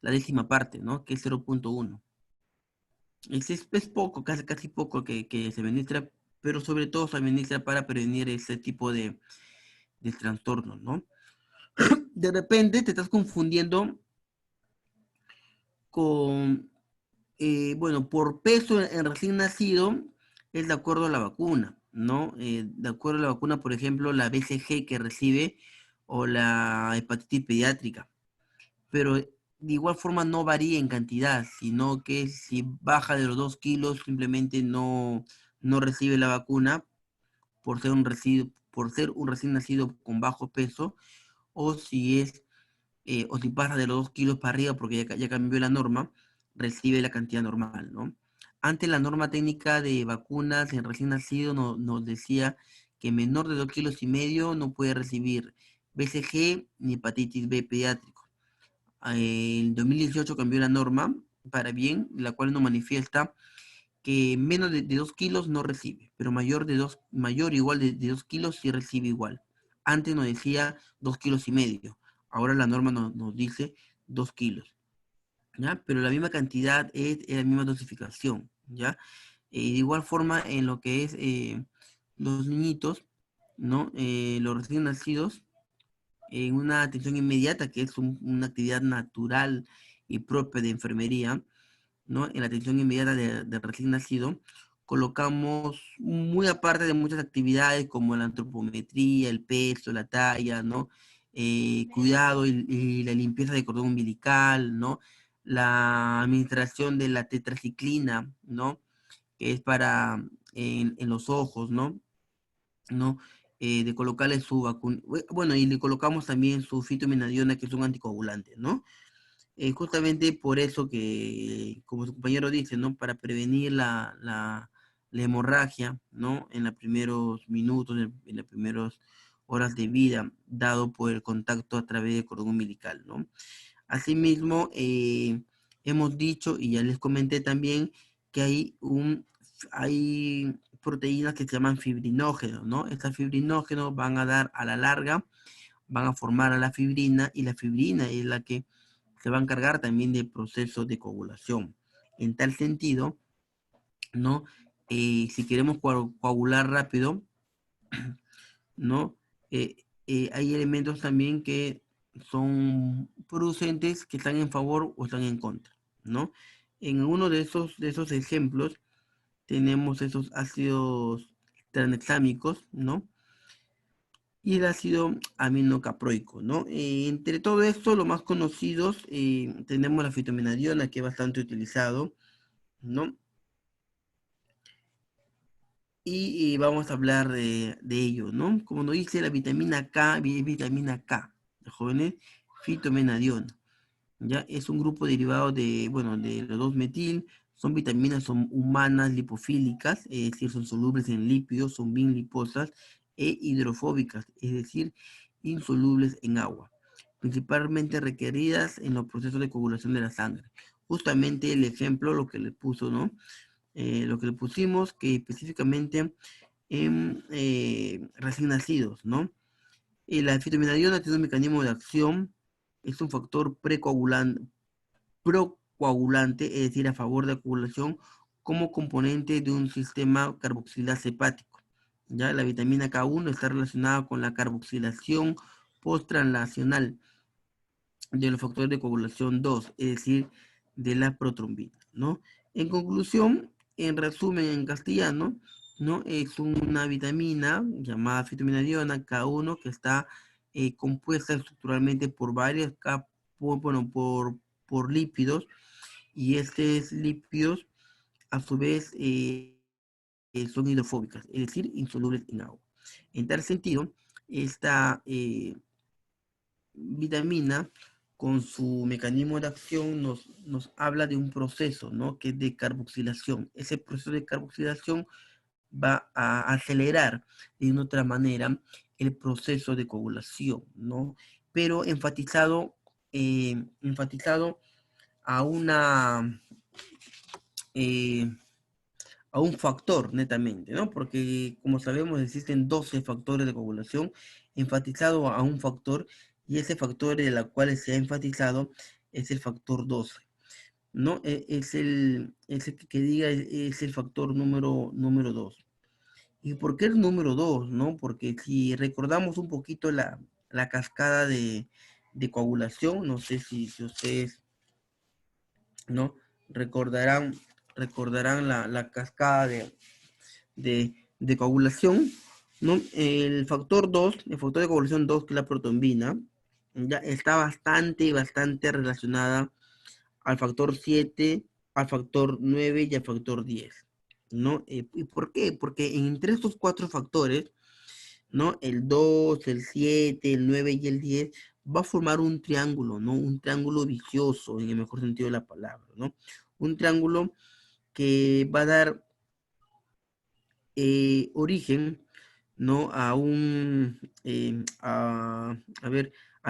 la décima parte, ¿no? Que es 0.1. Es poco, casi poco que se administra, pero sobre todo se administra para prevenir ese tipo de trastornos, ¿no? De repente te estás confundiendo con, bueno, por peso en recién nacido, es de acuerdo a la vacuna, ¿no? De acuerdo a la vacuna, por ejemplo, la BCG que recibe o la hepatitis pediátrica. Pero de igual forma no varía en cantidad, sino que si baja de los 2 kilos simplemente no recibe la vacuna por ser un recién nacido con bajo peso, o o si pasa de los 2 kilos para arriba porque ya cambió la norma, recibe la cantidad normal, ¿no? Antes la norma técnica de vacunas en recién nacido nos decía que menor de 2 kilos y medio no puede recibir BCG ni hepatitis B pediátrico. En 2018 cambió la norma para bien, la cual nos manifiesta que menos de 2 kilos no recibe, pero mayor o igual de 2 kilos sí recibe igual. Antes nos decía 2 kilos y medio, ahora la norma nos dice 2 kilos, ¿ya? Pero la misma cantidad es la misma dosificación, ¿ya? De igual forma en lo que es los niñitos, ¿no? Los recién nacidos, en una atención inmediata, que es una actividad natural y propia de enfermería, ¿no? En la atención inmediata de recién nacido, colocamos muy aparte de muchas actividades como la antropometría, el peso, la talla, ¿no? Cuidado y la limpieza de cordón umbilical, ¿no? La administración de la tetraciclina, ¿no? Que es para en los ojos, ¿no? ¿No? De colocarle su vacuna, bueno, y le colocamos también su fitomenadiona, que es un anticoagulante, ¿no? Justamente por eso que, como su compañero dice, ¿no? Para prevenir la hemorragia, ¿no? En los primeros minutos, en las primeras horas de vida, dado por el contacto a través del cordón umbilical, ¿no? Asimismo, hemos dicho, y ya les comenté también, que hay proteínas que se llaman fibrinógenos, ¿no? Estas fibrinógenos van a dar a la larga, van a formar a la fibrina, y la fibrina es la que se va a encargar también del proceso de coagulación. En tal sentido, ¿no? Si queremos coagular rápido, ¿no? Hay elementos también que son producentes que están en favor o están en contra, ¿no? En uno de esos ejemplos tenemos esos ácidos tranexámicos, ¿no? Y el ácido aminocaproico, ¿no? Entre todo esto, los más conocidos, tenemos la fitomenadiona, que es bastante utilizado, ¿no? Y vamos a hablar de ello, ¿no? Como nos dice la vitamina K, vitamina K, jóvenes, fitomenadiona, ¿ya? Es un grupo derivado bueno, de los 2-metil, son vitaminas, son humanas, lipofílicas, es decir, son solubles en lípidos, son bien liposas, e hidrofóbicas, es decir, insolubles en agua, principalmente requeridas en los procesos de coagulación de la sangre. Justamente el ejemplo, lo que le puso, ¿no? Lo que le pusimos, que específicamente en recién nacidos, ¿no? La fitomenadiona tiene un mecanismo de acción, es un factor procoagulante, es decir, a favor de la coagulación, como componente de un sistema carboxilasa hepático. Ya la vitamina K1 está relacionada con la carboxilación posttranslacional de los factores de coagulación 2, es decir, de la protrombina, ¿no? En conclusión, en resumen en castellano, ¿no? Es una vitamina llamada fitominadiona K1 que está compuesta estructuralmente por varias capas, por lípidos, y estos lípidos a su vez son hidrofóbicas, es decir, insolubles en agua. En tal sentido, esta vitamina con su mecanismo de acción nos habla de un proceso, ¿no? Que es de carboxilación. Ese proceso de carboxilación va a acelerar de una otra manera el proceso de coagulación, ¿no? Pero enfatizado a una a un factor netamente, ¿no? Porque como sabemos existen 12 factores de coagulación, enfatizado a un factor, y ese factor de la cual se ha enfatizado es el factor 12, ¿no? Es el que diga es el factor número 2. ¿Y por qué el número 2, no? Porque si recordamos un poquito la cascada de coagulación, no sé si ustedes, ¿no? Recordarán la cascada de coagulación, ¿no? El factor 2, el factor de coagulación 2, que es la protrombina, ya está bastante relacionada al factor 7, al factor 9 y al factor 10, ¿no? ¿Y por qué? Porque entre estos 4 factores, ¿no? El 2, el 7, el 9 y el 10 va a formar un triángulo, ¿no? Un triángulo vicioso, en el mejor sentido de la palabra, ¿no? Un triángulo que va a dar origen, ¿no? A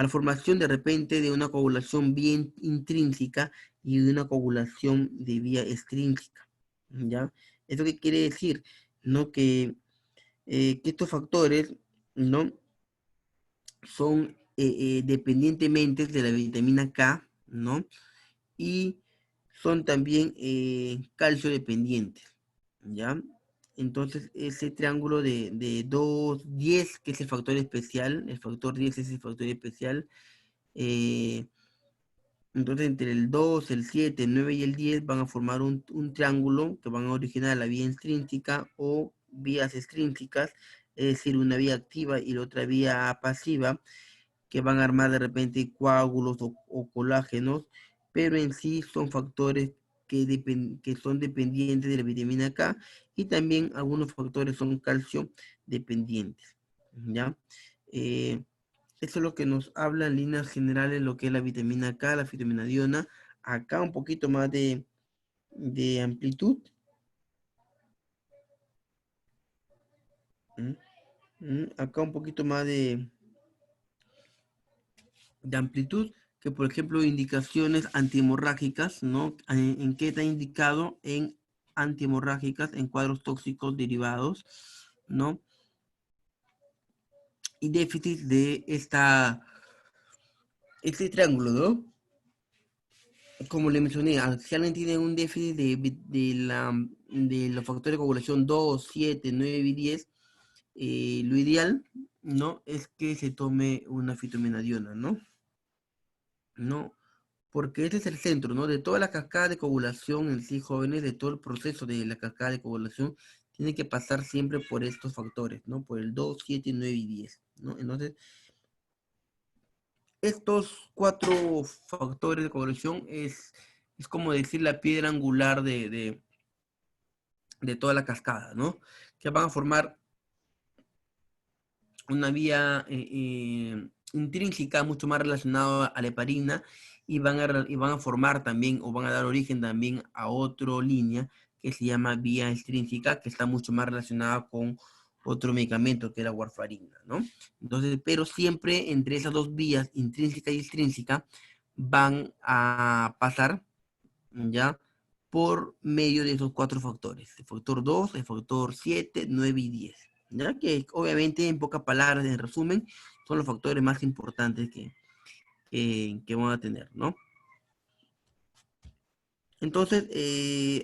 la formación de repente de una coagulación vía intrínseca y de una coagulación de vía extrínseca, ¿ya? ¿Eso qué quiere decir? ¿No? Que estos factores, ¿no? Son dependientemente de la vitamina K, ¿no? Y son también calcio dependientes, ¿ya? Entonces, ese triángulo de 2, 10, que es el factor especial, el factor 10 es el factor especial. Entonces, entre el 2, el 7, el 9 y el 10 van a formar un triángulo que van a originar la vía intrínseca o vías extrínsecas, es decir, una vía activa y la otra vía pasiva, que van a armar de repente coágulos o colágenos, pero en sí son factores que son dependientes de la vitamina K, y también algunos factores son calcio dependientes, ¿ya? Eso es lo que nos habla en líneas generales lo que es la vitamina K, la fitominadiona. Acá un poquito más de amplitud. Acá un poquito más de amplitud, que por ejemplo indicaciones antihemorrágicas, ¿no? ¿En qué está indicado? En antihemorrágicas, en cuadros tóxicos derivados, ¿no? Y déficit de este triángulo, ¿no? Como le mencioné, si alguien tiene un déficit de los factores de coagulación 2, 7, 9 y 10, lo ideal, ¿no? Es que se tome una fitominadiona, ¿no? ¿No? Porque ese es el centro, ¿no? De toda la cascada de coagulación en sí, jóvenes, de todo el proceso de la cascada de coagulación, tiene que pasar siempre por estos factores, ¿no? Por el 2, 7, 9 y 10, ¿no? Entonces, estos 4 factores de coagulación es como decir la piedra angular de toda la cascada, ¿no? Que van a formar una vía intrínseca mucho más relacionada a la heparina, y van a formar también, o van a dar origen también a otra línea que se llama vía extrínseca, que está mucho más relacionada con otro medicamento que es la warfarina, ¿no? Entonces, pero siempre entre esas dos vías, intrínseca y extrínseca, van a pasar, ¿ya? Por medio de esos 4 factores, el factor 2, el factor 7, 9 y 10. ¿Ya? Que obviamente, en pocas palabras, en resumen, son los factores más importantes que van a tener, ¿no? Entonces,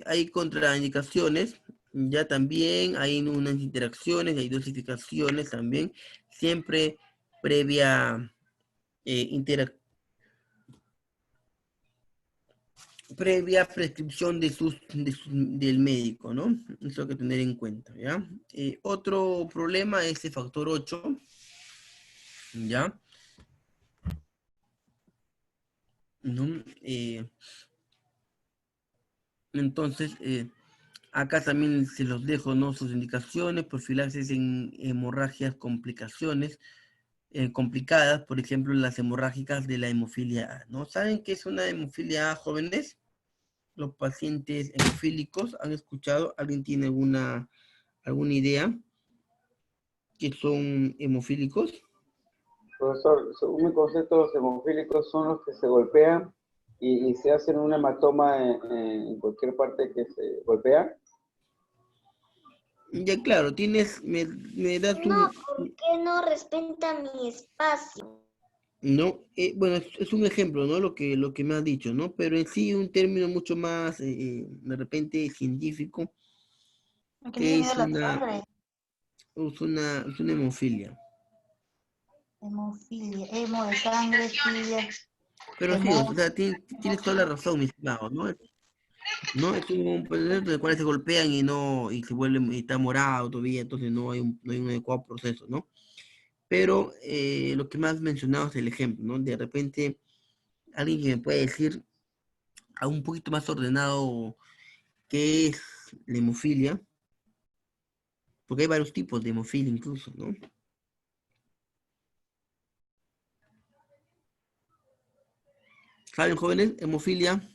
hay contraindicaciones, ya también hay unas interacciones, hay dosificaciones también, siempre previa, previa prescripción del médico, ¿no? Eso hay que tener en cuenta, ¿ya? Otro problema es el factor 8, ¿ya? ¿No? Entonces, acá también se los dejo, ¿no? Sus indicaciones, profilaxis en hemorragias, complicaciones complicadas, por ejemplo, las hemorrágicas de la hemofilia A, ¿no? ¿Saben qué es una hemofilia A, jóvenes? Los pacientes hemofílicos, ¿han escuchado? ¿Alguien tiene alguna idea que son hemofílicos? Profesor, según mi concepto, los hemofílicos son los que se golpean y se hacen un hematoma en cualquier parte que se golpea. Ya, claro, me das No, ¿por qué no respeta mi espacio? no, bueno, es un ejemplo, ¿no? Lo que me has dicho, ¿no? Pero en sí un término mucho más, de repente, científico, Porque que le la sangre. es una hemofilia. Hemofilia, hemo de sangre, filia. Pero sí, o sea, tienes toda la razón, mi estimado, ¿no? No, es un proceso en el cual se golpean y se vuelven, y está morado todavía, entonces no hay un adecuado proceso, ¿no? Pero lo que más mencionado es el ejemplo, ¿no? De repente, alguien que me puede decir a un poquito más ordenado qué es la hemofilia, porque hay varios tipos de hemofilia incluso, ¿no? ¿Saben, jóvenes? Hemofilia.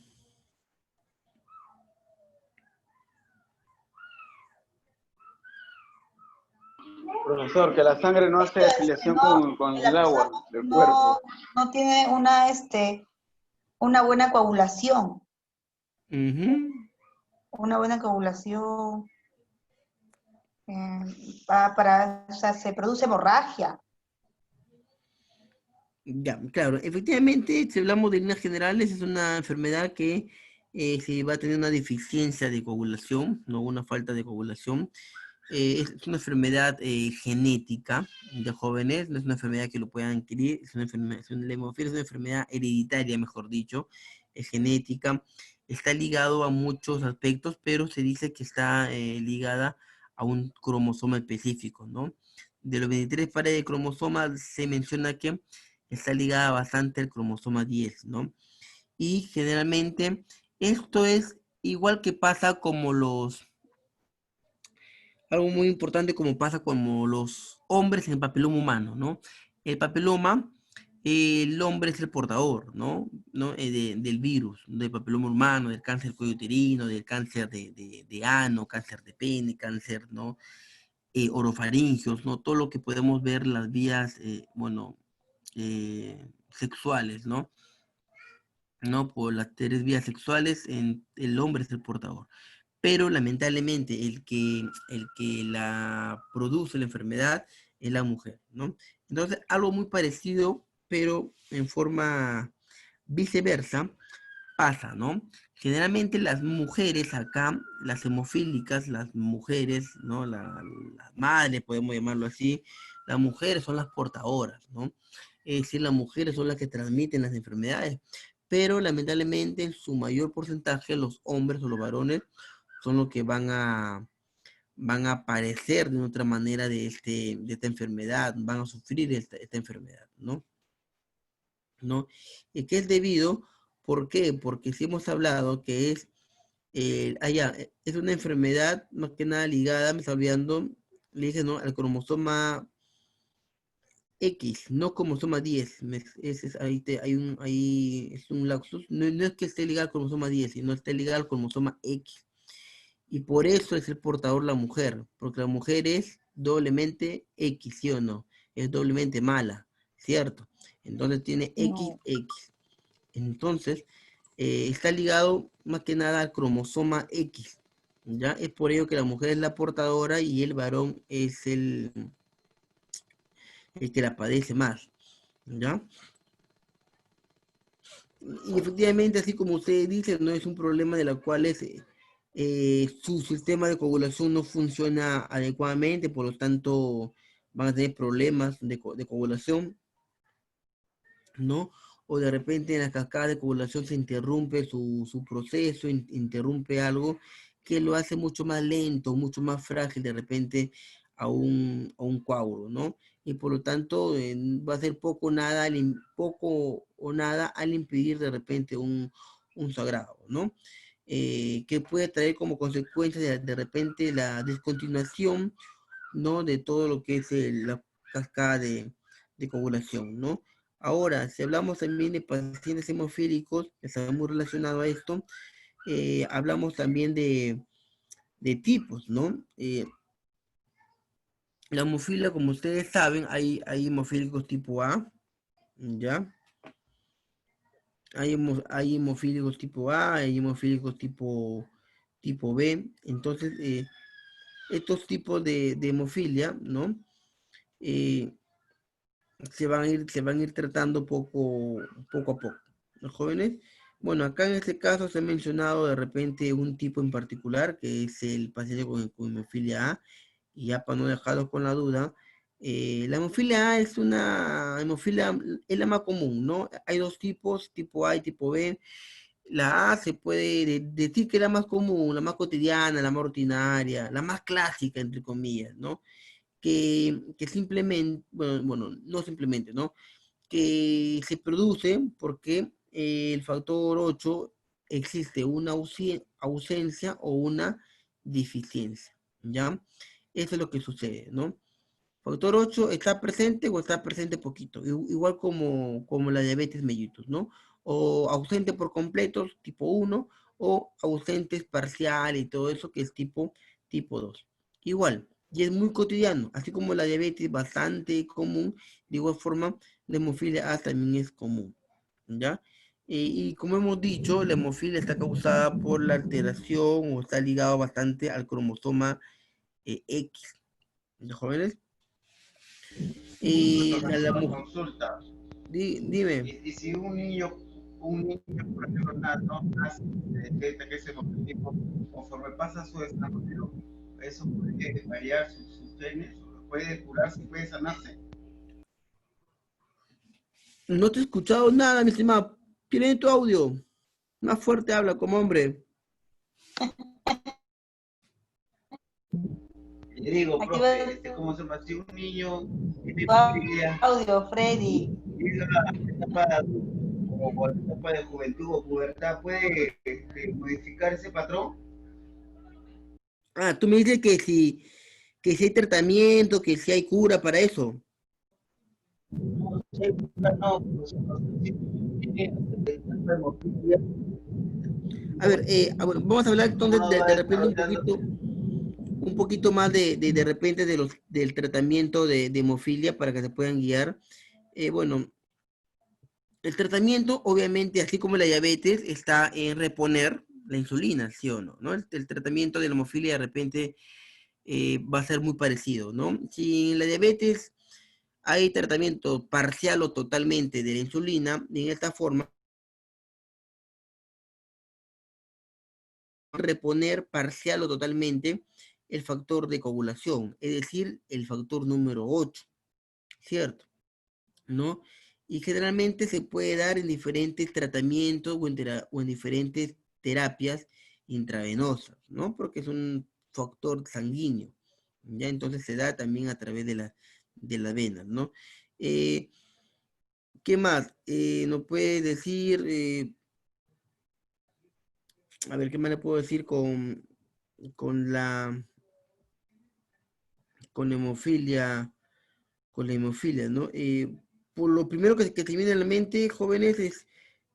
Profesor, que la sangre no hace afiliación con el agua del cuerpo. No tiene una buena coagulación. Una buena coagulación. O sea, se produce hemorragia. Ya, claro, efectivamente, si hablamos de líneas generales, es una enfermedad que se va a tener una deficiencia de coagulación, no una falta de coagulación. Es una enfermedad genética de jóvenes, no es una enfermedad que lo puedan adquirir, es una enfermedad, la hemofilia es una enfermedad hereditaria, mejor dicho, es genética, está ligado a muchos aspectos, pero se dice que está ligada a un cromosoma específico, ¿no? De los 23 pares de cromosomas se menciona que está ligada bastante al cromosoma 10, ¿no? Y generalmente esto es igual que pasa como algo muy importante como pasa como los hombres en el papiloma humano, ¿no? El papiloma, el hombre es el portador, ¿no? Del virus, del papiloma humano, del cáncer cuello uterino, del cáncer de ano, cáncer de pene, cáncer, ¿no? Orofaringios, ¿no? Todo lo que podemos ver las vías, sexuales, ¿no? ¿No? Por las tres vías sexuales, el hombre es el portador. Pero lamentablemente el que la produce la enfermedad es la mujer, ¿no? Entonces, algo muy parecido, pero en forma viceversa, pasa, ¿no? Generalmente las mujeres acá, las hemofílicas, las mujeres, ¿no? Las madres, podemos llamarlo así, las mujeres son las portadoras, ¿no? Es decir, las mujeres son las que transmiten las enfermedades, pero lamentablemente en su mayor porcentaje los hombres o los varones son los que van a padecer de otra manera de esta enfermedad, van a sufrir esta enfermedad, ¿no? ¿No? ¿Y qué es debido? ¿Por qué? Porque si hemos hablado que es una enfermedad más que nada ligada, me está olvidando, le dije, ¿no? Al cromosoma X, no cromosoma 10. Ahí es un lapsus. No es que esté ligado al cromosoma 10, sino está ligado al cromosoma X. Y por eso es el portador la mujer, porque la mujer es doblemente X, ¿sí o no? Es doblemente mala, ¿cierto? Entonces tiene XX. Entonces, está ligado más que nada al cromosoma X, ¿ya? Es por ello que la mujer es la portadora y el varón es el que la padece más, ¿ya? Y efectivamente, así como ustedes dicen, no es un problema de la cual su sistema de coagulación no funciona adecuadamente, por lo tanto van a tener problemas de coagulación, ¿no? O de repente en la cascada de coagulación se interrumpe su proceso, interrumpe algo que lo hace mucho más lento, mucho más frágil de repente a un coágulo, ¿no? Y por lo tanto va a ser poco o nada al impedir de repente un sangrado, ¿no? Que puede traer como consecuencia de repente la descontinuación, ¿no? De todo lo que es la cascada de coagulación, ¿no? Ahora, si hablamos también de pacientes hemofílicos, que está muy relacionado a esto, hablamos también de tipos, ¿no? La hemofilia, como ustedes saben, hay hemofílicos tipo A, ¿ya? Hay hemofílicos tipo A, hay hemofílicos tipo B. Entonces, estos tipos de hemofilia, ¿no? Se van a ir tratando poco a poco. Los jóvenes, bueno, acá en este caso se ha mencionado de repente un tipo en particular, que es el paciente con hemofilia A, y ya para no dejarlos con la duda, la hemofilia A es una hemofilia, es la más común, ¿no? Hay dos tipos, tipo A y tipo B. La A se puede decir que es la más común, la más cotidiana, la más rutinaria, la más clásica, entre comillas, ¿no? Que simplemente, bueno, no simplemente, ¿no? Que se produce porque el factor 8 existe una ausencia o una deficiencia, ¿ya? Eso es lo que sucede, ¿no? Factor 8 está presente o está presente poquito, igual como la diabetes mellitus, ¿no? O ausente por completo, tipo 1, o ausentes parciales y todo eso que es tipo 2. Igual, y es muy cotidiano, así como la diabetes bastante común, de igual forma la hemofilia A también es común, ¿ya? Y como hemos dicho, la hemofilia está causada por la alteración o está ligado bastante al cromosoma X. ¿De jóvenes? Y la mujer, Consulta. dime. Y si un niño, por ejemplo, no nace, detecta que es hemofílico, conforme pasa su desarrollo, eso puede variar sus genes, puede curarse, puede sanarse. No te he escuchado nada, mi estimado. Tiene tu audio. Más fuerte habla como hombre. Le digo, Aquí va profe, ¿cómo se llama? Si un niño tiene tu hemofilia, audio, Freddy. llega a la etapa de adulto o a la etapa de juventud o pubertad, ¿puede modificar ese patrón? Ah, tú me dices que si hay tratamiento, que si hay cura para eso. No sé, no, pues, no sé si tiene hemofilia, A ver, vamos a hablar entonces no va de repente desarrollando. un poquito más de repente del tratamiento de hemofilia para que se puedan guiar. Bueno, el tratamiento, obviamente, así como la diabetes, está en reponer la insulina, ¿sí o no? ¿No? El tratamiento de la hemofilia de repente va a ser muy parecido, ¿no? Si en la diabetes hay tratamiento parcial o totalmente de la insulina, en esta forma, reponer parcial o totalmente el factor de coagulación, es decir, el factor número 8, ¿cierto? ¿No? Y generalmente se puede dar en diferentes tratamientos o en diferentes terapias intravenosas, ¿no? Porque es un factor sanguíneo, ¿ya? Entonces se da también a través de las venas, ¿no? Eh, ¿Qué más? Nos puede decir, a ver, ¿qué más le puedo decir con la, con la hemofilia, con la hemofilia, ¿no? Por lo primero que te viene a la mente, jóvenes,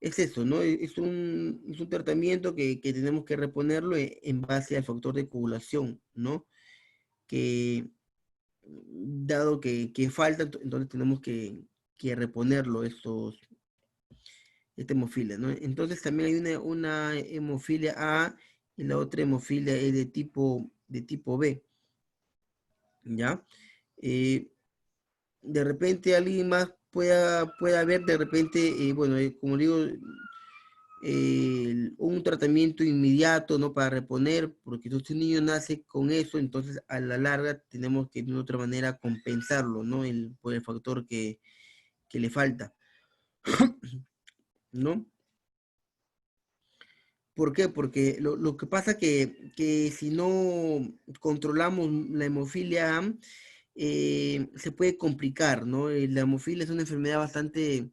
es eso, ¿no? Es un tratamiento que tenemos que reponerlo en base al factor de coagulación, ¿no? Que dado que falta, entonces tenemos que reponerlo, esta hemofilia, ¿no? Entonces también hay una hemofilia A y la otra hemofilia es de tipo B, ¿ya? Eh, de repente alguien más pueda ver, de repente, bueno, como digo, un tratamiento inmediato, ¿no? Para reponer, porque si un niño nace con eso, entonces a la larga tenemos que de una otra manera compensarlo, ¿no? Por el factor que le falta, ¿no? ¿Por qué? Porque lo que pasa que si no controlamos la hemofilia A, se puede complicar, ¿no? La hemofilia es una enfermedad bastante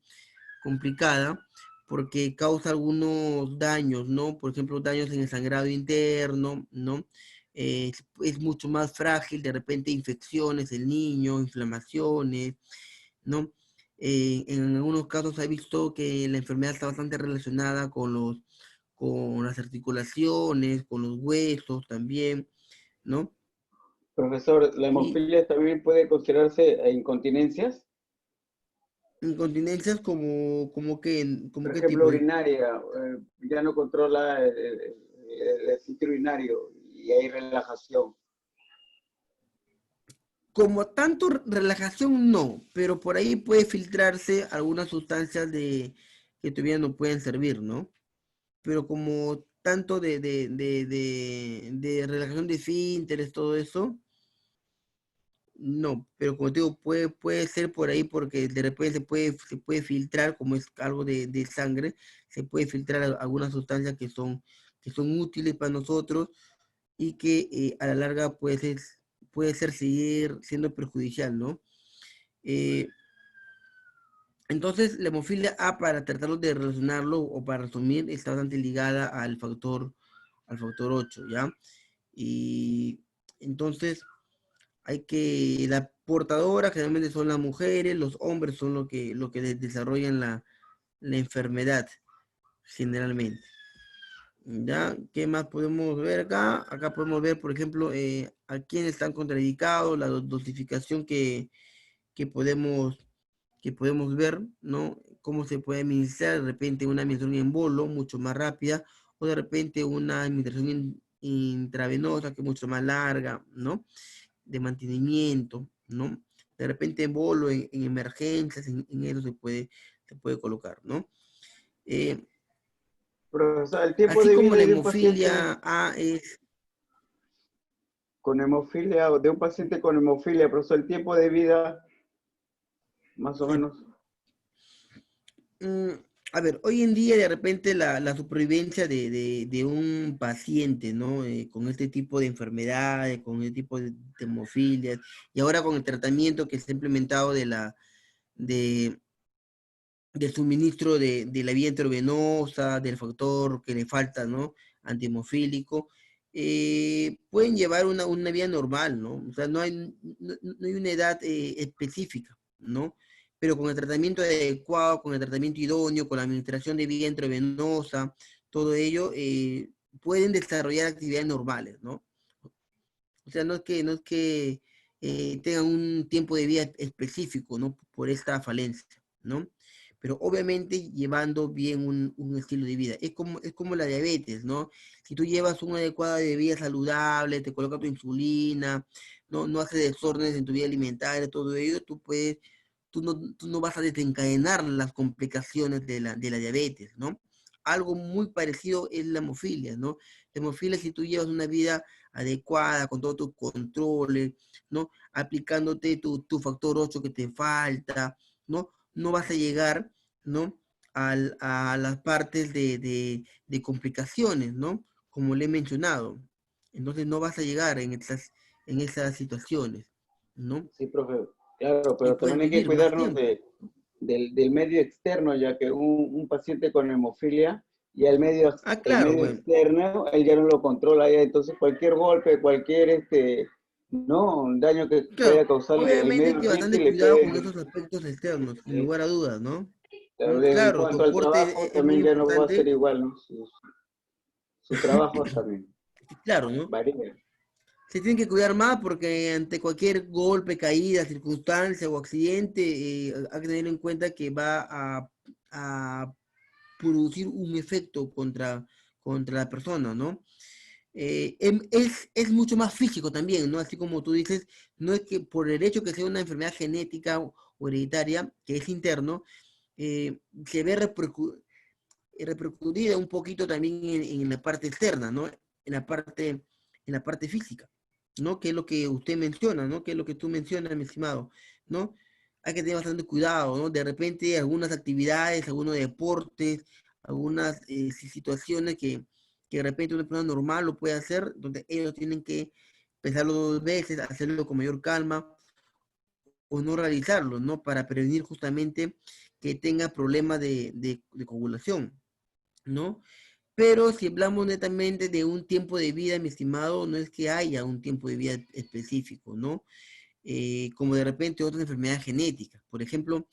complicada porque causa algunos daños, ¿no? Por ejemplo, daños en el sangrado interno, ¿no? Es mucho más frágil, de repente infecciones del niño, inflamaciones, ¿no? En algunos casos se ha visto que la enfermedad está bastante relacionada con las articulaciones, con los huesos también, ¿no? Profesor, ¿la Y hemofilia también puede considerarse incontinencias? incontinencias como Por qué ejemplo, tipo. urinaria, ya no controla el ciclo urinario y hay relajación. Como tanto relajación no, pero por ahí puede filtrarse algunas sustancias que todavía no pueden servir, ¿no? Pero como tanto de relajación de esfínteres, todo eso, no, pero como te digo, puede ser por ahí porque de repente se puede filtrar, como es algo de sangre, se puede filtrar algunas sustancias que son útiles para nosotros y que a la larga puede ser seguir siendo perjudicial, ¿no? Eh, entonces, la hemofilia A, para tratarlo de relacionarlo o para resumir, está bastante ligada al factor 8, ¿ya? Y entonces, la portadora generalmente son las mujeres, los hombres son lo que desarrollan la enfermedad, generalmente. ¿Ya? ¿Qué más podemos ver acá? Acá podemos ver, por ejemplo, a quiénes están contraindicados, la dosificación que podemos, que podemos ver, ¿no? Cómo se puede administrar, de repente una administración en bolo, mucho más rápida, o de repente una administración intravenosa, que es mucho más larga, ¿no? De mantenimiento, ¿no? De repente en bolo, en emergencias, en eso se puede colocar, ¿no? Profesor, el tiempo Así de como vida la de un paciente hemofilia A es, con hemofilia, o de un paciente con hemofilia, profesor, el tiempo de vida, más o menos. mm, a ver, hoy en día de repente la supervivencia de un paciente, ¿no? Con este tipo de enfermedades, con este tipo de hemofilias, y ahora con el tratamiento que se ha implementado de, del suministro de la vía intravenosa, del factor que le falta, ¿no? Antihemofílico, pueden llevar una vida normal, ¿no? O sea, no hay una edad específica, ¿no? Pero con el tratamiento adecuado, con el tratamiento idóneo, con la administración de vía intravenosa, todo ello, pueden desarrollar actividades normales, ¿no? O sea, no es que tengan un tiempo de vida específico, ¿no? Por esta falencia, ¿no? Pero obviamente llevando bien un estilo de vida. Es como la diabetes, ¿no? Si tú llevas una adecuada de vida saludable, te colocas tu insulina, no haces desórdenes en tu vida alimentaria, todo ello, tú no vas a desencadenar las complicaciones de la diabetes, ¿no? Algo muy parecido es la hemofilia, ¿no? La hemofilia, si tú llevas una vida adecuada, con todos tus controles, ¿no? Aplicándote tu factor 8 que te falta, ¿no? No vas a llegar, ¿no? A las partes de complicaciones, ¿no? Como le he mencionado. Entonces no vas a llegar en esas situaciones, ¿no? Sí, profe, claro, Y pero puedes también hay que vivir más cuidarnos tiempo. del medio externo, ya que un paciente con hemofilia, ya Ah, el claro, medio bueno. externo, él ya no lo controla, ya, entonces cualquier golpe, cualquier no, un daño que Claro, vaya a causarle el obviamente hay medio que ambiente bastante le cuidado con puede, esos aspectos externos, sin lugar a dudas, ¿no? claro, en Claro, cuanto al soporte trabajo, es muy también ya no va a ser importante, igual, ¿no? Su trabajo también claro, ¿no? varía. Se tienen que cuidar más porque ante cualquier golpe, caída, circunstancia o accidente, hay que tener en cuenta que va a producir un efecto contra la persona, ¿no? Es mucho más físico también, ¿no? Así como tú dices, no es que por el hecho que sea una enfermedad genética o hereditaria, que es interno, se ve repercutida un poquito también en la parte externa, ¿no? En la parte física, ¿no? Que es lo que usted menciona, ¿no? Que es lo que tú mencionas, mi estimado, ¿no? Hay que tener bastante cuidado, ¿no? De repente algunas actividades, algunos deportes, algunas situaciones que de repente una persona normal lo puede hacer, donde ellos tienen que pensarlo dos veces, hacerlo con mayor calma o no realizarlo, ¿no? Para prevenir justamente que tenga problemas de coagulación, ¿no? Pero si hablamos netamente de un tiempo de vida, mi estimado, no es que haya un tiempo de vida específico, ¿no? Como de repente otras enfermedades genéticas. Por ejemplo,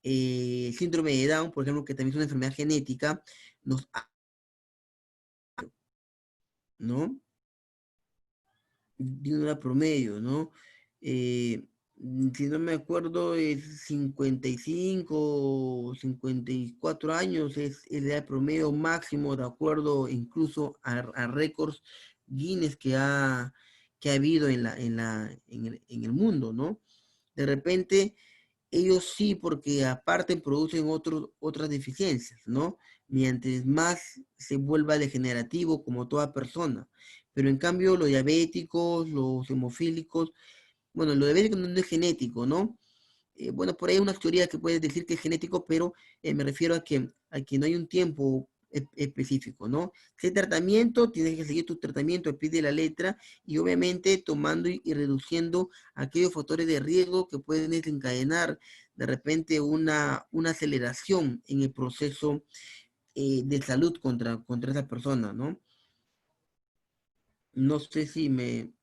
síndrome de Down, por ejemplo, que también es una enfermedad genética, ¿no? De una promedio, ¿no? Si no me acuerdo, es 55 o 54 años, es la edad promedio máximo, de acuerdo incluso a récords Guinness que ha habido en el mundo, ¿no? De repente, ellos sí, porque aparte producen otras deficiencias, ¿no? Mientras más se vuelva degenerativo como toda persona. Pero en cambio, los diabéticos, los hemofílicos, bueno, lo diabético no es genético, ¿no? Bueno, por ahí hay unas teorías que puedes decir que es genético, pero me refiero a que no hay un tiempo específico, ¿no? Si hay tratamiento, tienes que seguir tu tratamiento al pie de la letra y obviamente tomando y reduciendo aquellos factores de riesgo que pueden desencadenar de repente una aceleración en el proceso de salud contra esa persona, ¿no? No sé si me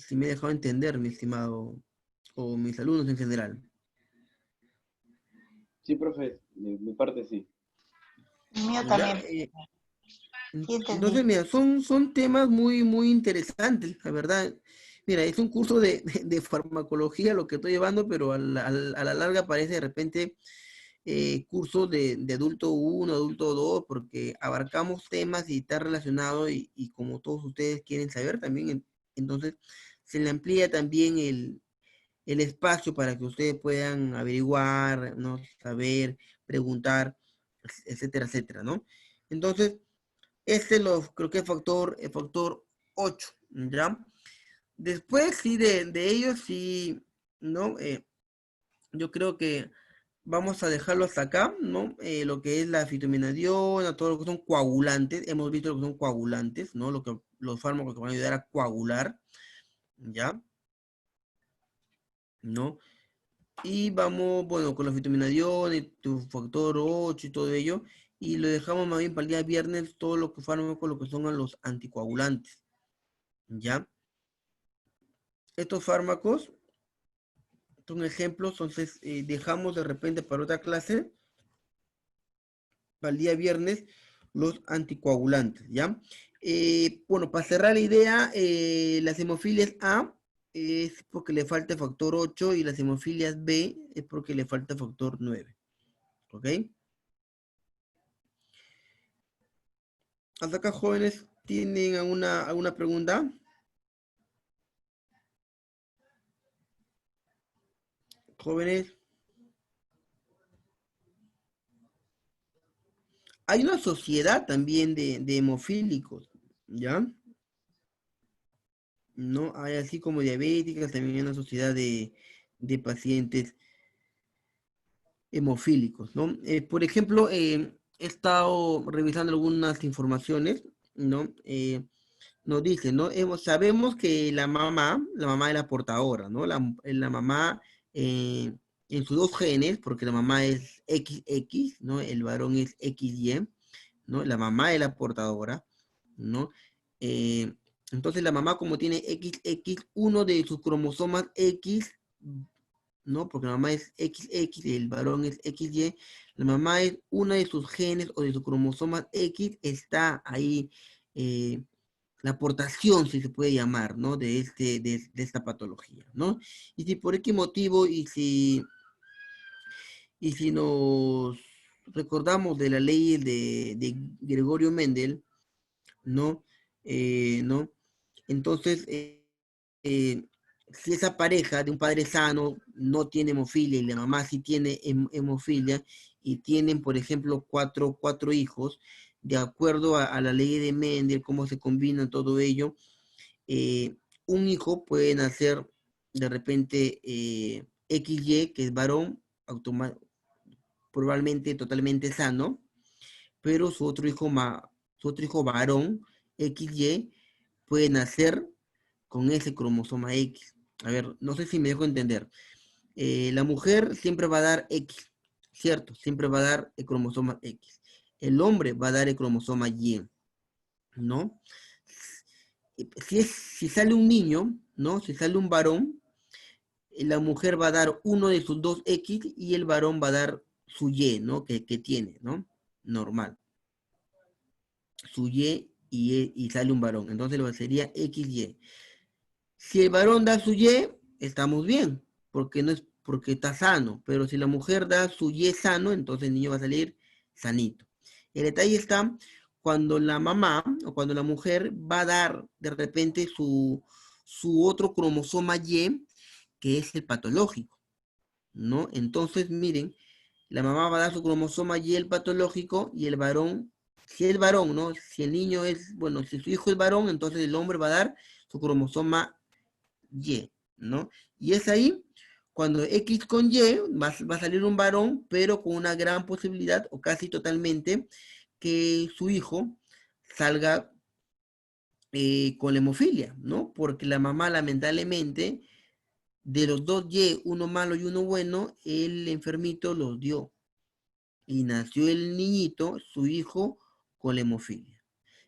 he dejado entender, mi estimado, o mis alumnos en general. Sí, profe, de mi parte sí. El mío ¿Ya? también. Sí, Entonces, entendí. mira, son temas muy, muy interesantes, la verdad. Mira, es un curso de farmacología lo que estoy llevando, pero a la larga parece de repente curso de adulto 1, adulto 2, porque abarcamos temas y está relacionado y como todos ustedes quieren saber también, entonces se le amplía también el espacio para que ustedes puedan averiguar, ¿no? Saber, preguntar, etcétera, etcétera, ¿no? Entonces, creo que es el factor 8, ¿ya? Después, sí, de ellos, sí, ¿no? Yo creo que vamos a dejarlo hasta acá, ¿no? Lo que es la fitomenadiona, todo lo que son coagulantes, hemos visto lo que son coagulantes, ¿no? Los fármacos que van a ayudar a coagular, ¿ya? ¿No? Y vamos, bueno, con la fitomenadiona y tu factor 8 y todo ello, y lo dejamos más bien para el día viernes, todo lo que fármacos, lo que son a los anticoagulantes, ¿ya? Estos fármacos son ejemplos, entonces dejamos de repente para otra clase, para el día viernes, los anticoagulantes, ¿ya? Bueno, para cerrar la idea, las hemofilias A es porque le falta factor 8 y las hemofilias B es porque le falta factor 9, ¿ok? Hasta acá, jóvenes, ¿tienen alguna pregunta? Jóvenes. Hay una sociedad también de hemofílicos, ¿ya? ¿No? Hay así como diabéticas, también hay una sociedad de pacientes hemofílicos, ¿no? Por ejemplo, he estado revisando algunas informaciones, ¿no? Nos dice, ¿no? Sabemos que la mamá es la portadora, ¿no? La mamá en sus dos genes, porque la mamá es XX, ¿no? El varón es XY, ¿no? La mamá es la portadora, ¿no? Eh, entonces la mamá como tiene XX, uno de sus cromosomas X, ¿no? Porque la mamá es XX y el varón es XY, la mamá es una de sus genes o de sus cromosomas X, está ahí la aportación, si se puede llamar, ¿no? De esta patología, ¿no? Y si por qué motivo y si nos recordamos de la ley de Gregorio Mendel, ¿no? ¿No? Entonces, eh, si esa pareja de un padre sano no tiene hemofilia y la mamá sí tiene hemofilia y tienen, por ejemplo, cuatro hijos, de acuerdo a la ley de Mendel, cómo se combina todo ello, un hijo puede nacer de repente XY, que es varón, probablemente totalmente sano, pero su otro hijo varón, XY, puede nacer con ese cromosoma X. A ver, no sé si me dejo entender. La mujer siempre va a dar X, ¿cierto? Siempre va a dar el cromosoma X. El hombre va a dar el cromosoma Y, ¿no? Si sale un niño, ¿no? Si sale un varón, la mujer va a dar uno de sus dos X y el varón va a dar su Y, ¿no? Que tiene, ¿no? Normal. Su y sale un varón. Entonces sería XY. Si el varón da su Y, estamos bien, porque no es porque está sano, pero si la mujer da su Y sano, entonces el niño va a salir sanito. El detalle está cuando la mamá o cuando la mujer va a dar de repente su otro cromosoma Y, que es el patológico, ¿no? Entonces, miren, la mamá va a dar su cromosoma Y, el patológico, y el varón, si es varón, ¿no? Si el niño es, bueno, si su hijo es varón, entonces el hombre va a dar su cromosoma Y, ¿no? Y es ahí cuando X con Y va a salir un varón, pero con una gran posibilidad, o casi totalmente, que su hijo salga con hemofilia, ¿no? Porque la mamá lamentablemente, de los dos Y, uno malo y uno bueno, el enfermito los dio. Y nació el niñito, su hijo, con hemofilia.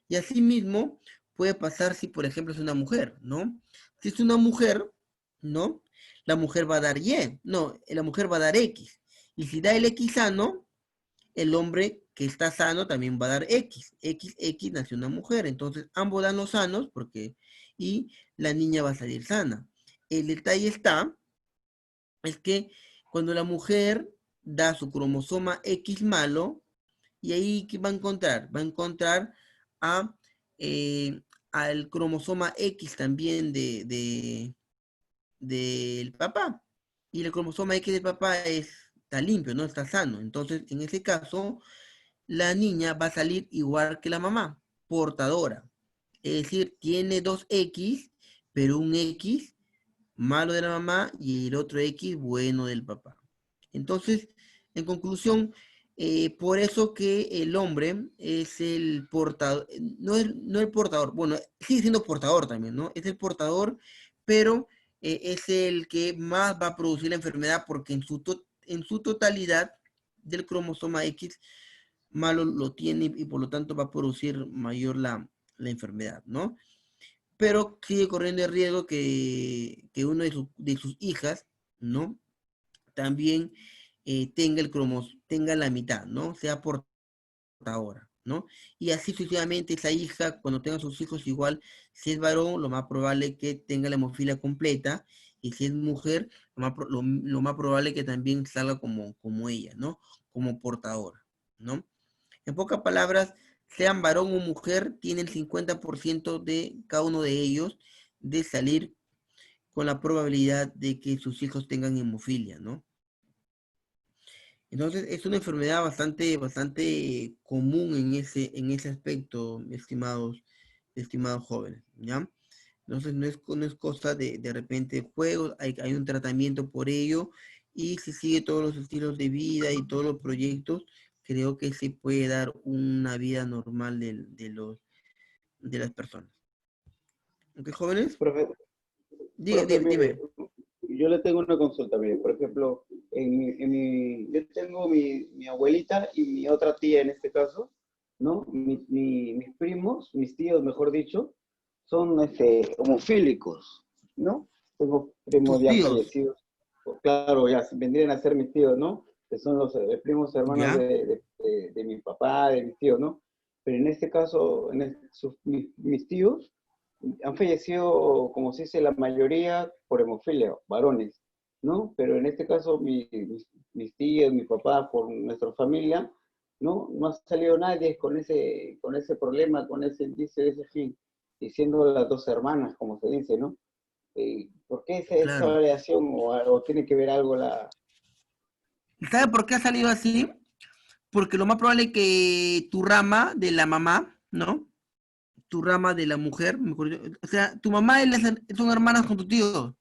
Y así mismo puede pasar si, por ejemplo, es una mujer, ¿no? Si es una mujer, ¿no? La mujer va a dar Y, no, la mujer va a dar X. Y si da el X sano, el hombre que está sano también va a dar X. XX nació una mujer. Entonces, ambos dan los sanos y la niña va a salir sana. El detalle es que cuando la mujer da su cromosoma X malo, y ahí ¿qué va a encontrar? Va a encontrar a, al cromosoma X también del papá. Y el cromosoma X del papá está limpio, no está sano. Entonces, en ese caso, la niña va a salir igual que la mamá, portadora. Es decir, tiene dos X, pero un X malo de la mamá y el otro X bueno del papá. Entonces, en conclusión, por eso que el hombre es el portador, no el portador, bueno, sigue siendo portador también, ¿no? Es el portador, pero es el que más va a producir la enfermedad porque en su totalidad del cromosoma X malo lo tiene y por lo tanto va a producir mayor la enfermedad, ¿no? Pero sigue corriendo el riesgo que uno de sus hijas, ¿no? También tenga la mitad, ¿no? Sea portadora, ¿no? Y así sucesivamente esa hija, cuando tenga sus hijos igual, si es varón, lo más probable que tenga la hemofilia completa, y si es mujer, lo más probable que también salga como ella, ¿no? Como portadora, ¿no? En pocas palabras, sean varón o mujer, tienen el 50% de cada uno de ellos de salir con la probabilidad de que sus hijos tengan hemofilia, ¿no? Entonces, es una enfermedad bastante común en ese aspecto, estimados jóvenes, ¿ya? Entonces, no es cosa de repente juegos, hay un tratamiento por ello, y si sigue todos los estilos de vida y todos los proyectos, creo que se puede dar una vida normal de las personas. ¿Ok, jóvenes? Profe, Dime. Yo le tengo una consulta, mire, por ejemplo, yo tengo mi abuelita y mi otra tía en este caso, ¿no? Mis primos, mis tíos, mejor dicho, son homofílicos, ¿no? Tengo primos ¿Tus ya tíos? fallecidos, claro, ya vendrían a ser mis tíos, ¿no? Que son los primos hermanos ¿Ya? de mi papá, de mis tíos, ¿no? Pero en este caso, mis tíos han fallecido, como se dice, la mayoría por hemofilia, varones, ¿no? Pero en este caso, mis tíos, mi papá, por nuestra familia, ¿no? No ha salido nadie con ese problema, con ese índice, ese fin, diciendo las dos hermanas, como se dice, ¿no? ¿Por qué esa Claro. variación o tiene que ver algo la... ¿Sabe por qué ha salido así? Porque lo más probable es que tu rama de la mamá, ¿no? Tu rama de la mujer, o sea, tu mamá y son hermanas con tu tío.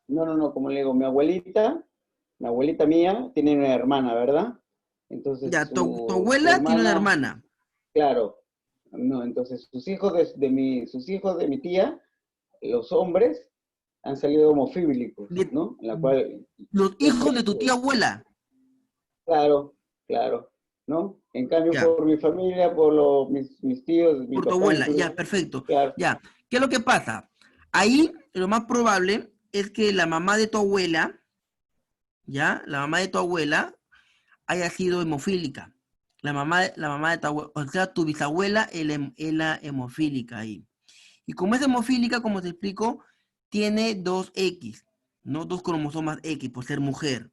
No, como le digo, mi abuelita mía, tiene una hermana, ¿verdad? Entonces Ya, tu su abuela tiene una hermana, hermana. claro, no, entonces sus hijos de mi tía, los hombres, han salido homofílicos, ¿no? En la cual, Los hijos de tu tía abuela. claro, ¿no? En cambio, Ya. por mi familia, mis tíos, mi Por tu papá abuela, ya, incluso, perfecto. claro, Ya, ¿qué es lo que pasa? Ahí lo más probable es que la mamá de tu abuela, ya, la mamá de tu abuela haya sido hemofílica. La mamá de tu abuela, o sea, tu bisabuela es la hemofílica ahí. Y como es hemofílica, como te explico, tiene 2X, ¿no? Dos cromosomas X por ser mujer.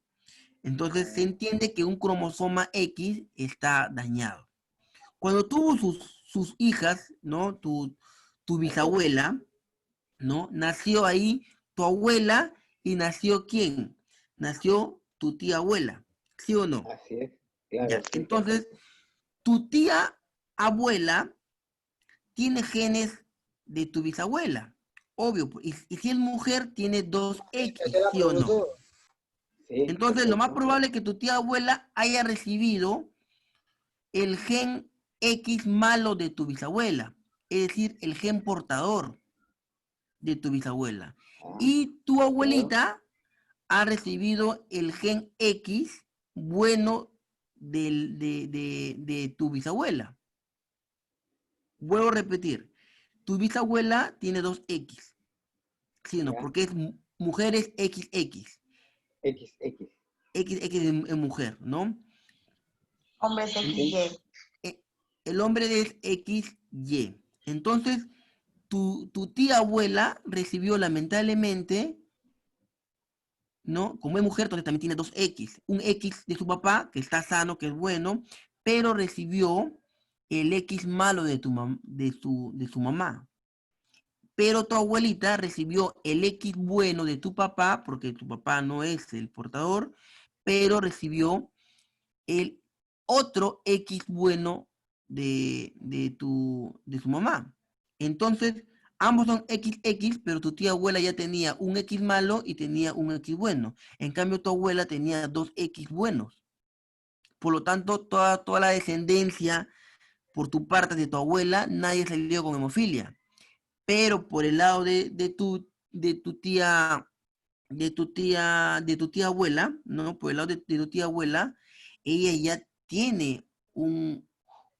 Entonces se entiende que un cromosoma X está dañado. Cuando tuvo sus hijas, ¿no? Tu bisabuela, ¿no? Nació ahí tu abuela y nació ¿quién? Nació tu tía abuela, ¿sí o no? así es, claro, Ya, sí, entonces, perfecto. tu tía abuela tiene genes de tu bisabuela, obvio, y si es mujer, tiene 2X, ¿sí o no? Sí, Entonces, lo más perfecto. probable es que tu tía abuela haya recibido el gen X malo de tu bisabuela, es decir, el gen portador de tu bisabuela. Y tu abuelita ha recibido el gen X bueno de tu bisabuela. Vuelvo a repetir, tu bisabuela tiene 2X, ¿sí o no? Ya. Porque es mujeres XX. XX. XX es mujer, ¿no? Hombres XY. El hombre es XY. Entonces, tu tía abuela recibió lamentablemente, ¿no? Como es mujer, entonces también tiene 2X. Un X de su papá, que está sano, que es bueno, pero recibió el X malo de su mamá. Pero tu abuelita recibió el X bueno de tu papá, porque tu papá no es el portador, pero recibió el otro X bueno de su mamá. Entonces, ambos son XX, pero tu tía abuela ya tenía un X malo y tenía un X bueno. En cambio, tu abuela tenía 2X buenos. Por lo tanto, toda la descendencia por tu parte de tu abuela, nadie salió con hemofilia. Pero por el lado de tu tía abuela, ¿no? Por el lado de tu tía abuela, ella ya tiene un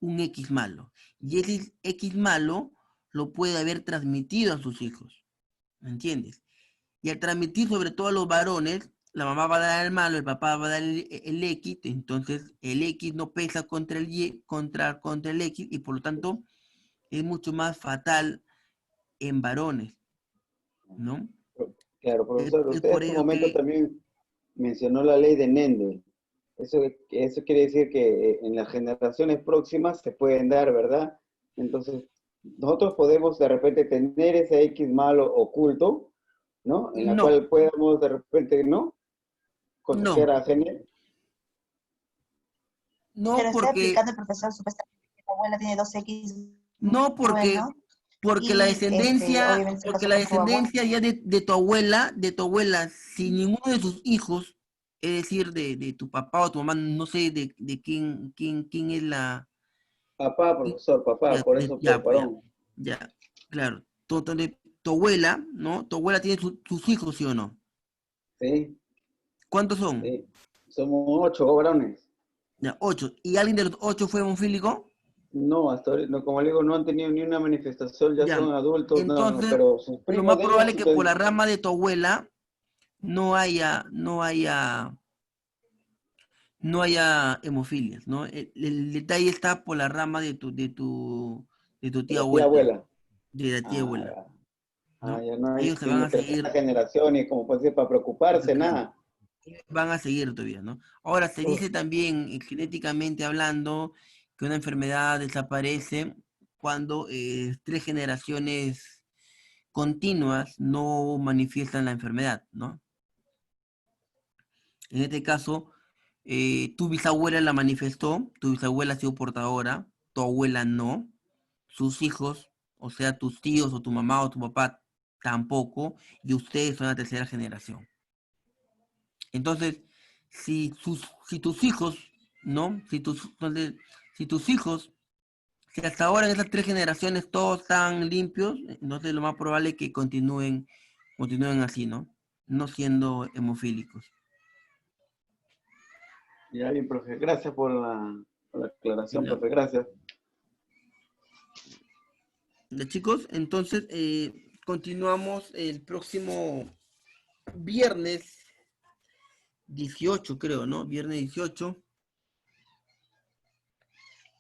X malo. Y ese X malo lo puede haber transmitido a sus hijos. ¿Me entiendes? Y al transmitir sobre todo a los varones, la mamá va a dar el malo, el papá va a dar el X, entonces el X no pesa contra el Y, contra el X, y por lo tanto es mucho más fatal en varones, ¿no? Claro, profesor, Es usted por hace un ello momento que también mencionó la ley de Mendel. Eso quiere decir que en las generaciones próximas se pueden dar, ¿verdad? Entonces, nosotros podemos de repente tener ese X malo oculto, ¿no? En la no, cual podemos de repente, ¿no? no, Contagiar a genes. Se no lo estoy porque, explicando, el profesor, supuestamente que la abuela tiene 2X no porque, bueno y obviamente se porque casó la con tu abuela. descendencia ya de tu abuela, si ninguno de sus hijos, es decir, de tu papá o tu mamá, no sé de quién es Papá, profesor, papá, ya, por eso ya, por pues ya, varón. ya, claro. Tu abuela, ¿no? Tu abuela tiene sus hijos, ¿sí o no? Sí, ¿Cuántos son? sí. Somos 8 varones. Ya, 8. ¿Y alguien de los 8 fue hemofílico? No, hasta ahorita, no, como le digo, no han tenido ni una manifestación, ya Ya. son adultos, no, Entonces, pero sus lo primos más de probable ellos es sí que por la tienen. rama de tu abuela no haya hemofilias, ¿no? El detalle está por la rama de tu De tía la tía abuela, abuela. de la tía Ah, abuela, ya. Ah, ¿no? ya no hay Ellos se van ni a tercera seguir, generación, y como puede ser para preocuparse, claro, nada. van a seguir todavía, ¿no? Ahora, se Uf, dice también, genéticamente hablando, que una enfermedad desaparece cuando 3 generaciones continuas no manifiestan la enfermedad, ¿no? En este caso, Tu bisabuela la manifestó, tu bisabuela ha sido portadora, tu abuela no, sus hijos, o sea, tus tíos o tu mamá o tu papá tampoco, y ustedes son la tercera generación. Entonces, si tus hijos, ¿no? Si tus hijos, si hasta ahora en esas 3 generaciones todos están limpios, entonces lo más probable es que continúen así, ¿no? No siendo hemofílicos. Ya bien, profe. Gracias por la aclaración, Ya. profe. Gracias. Ya, chicos, entonces continuamos el próximo viernes 18, creo, ¿no? Viernes 18.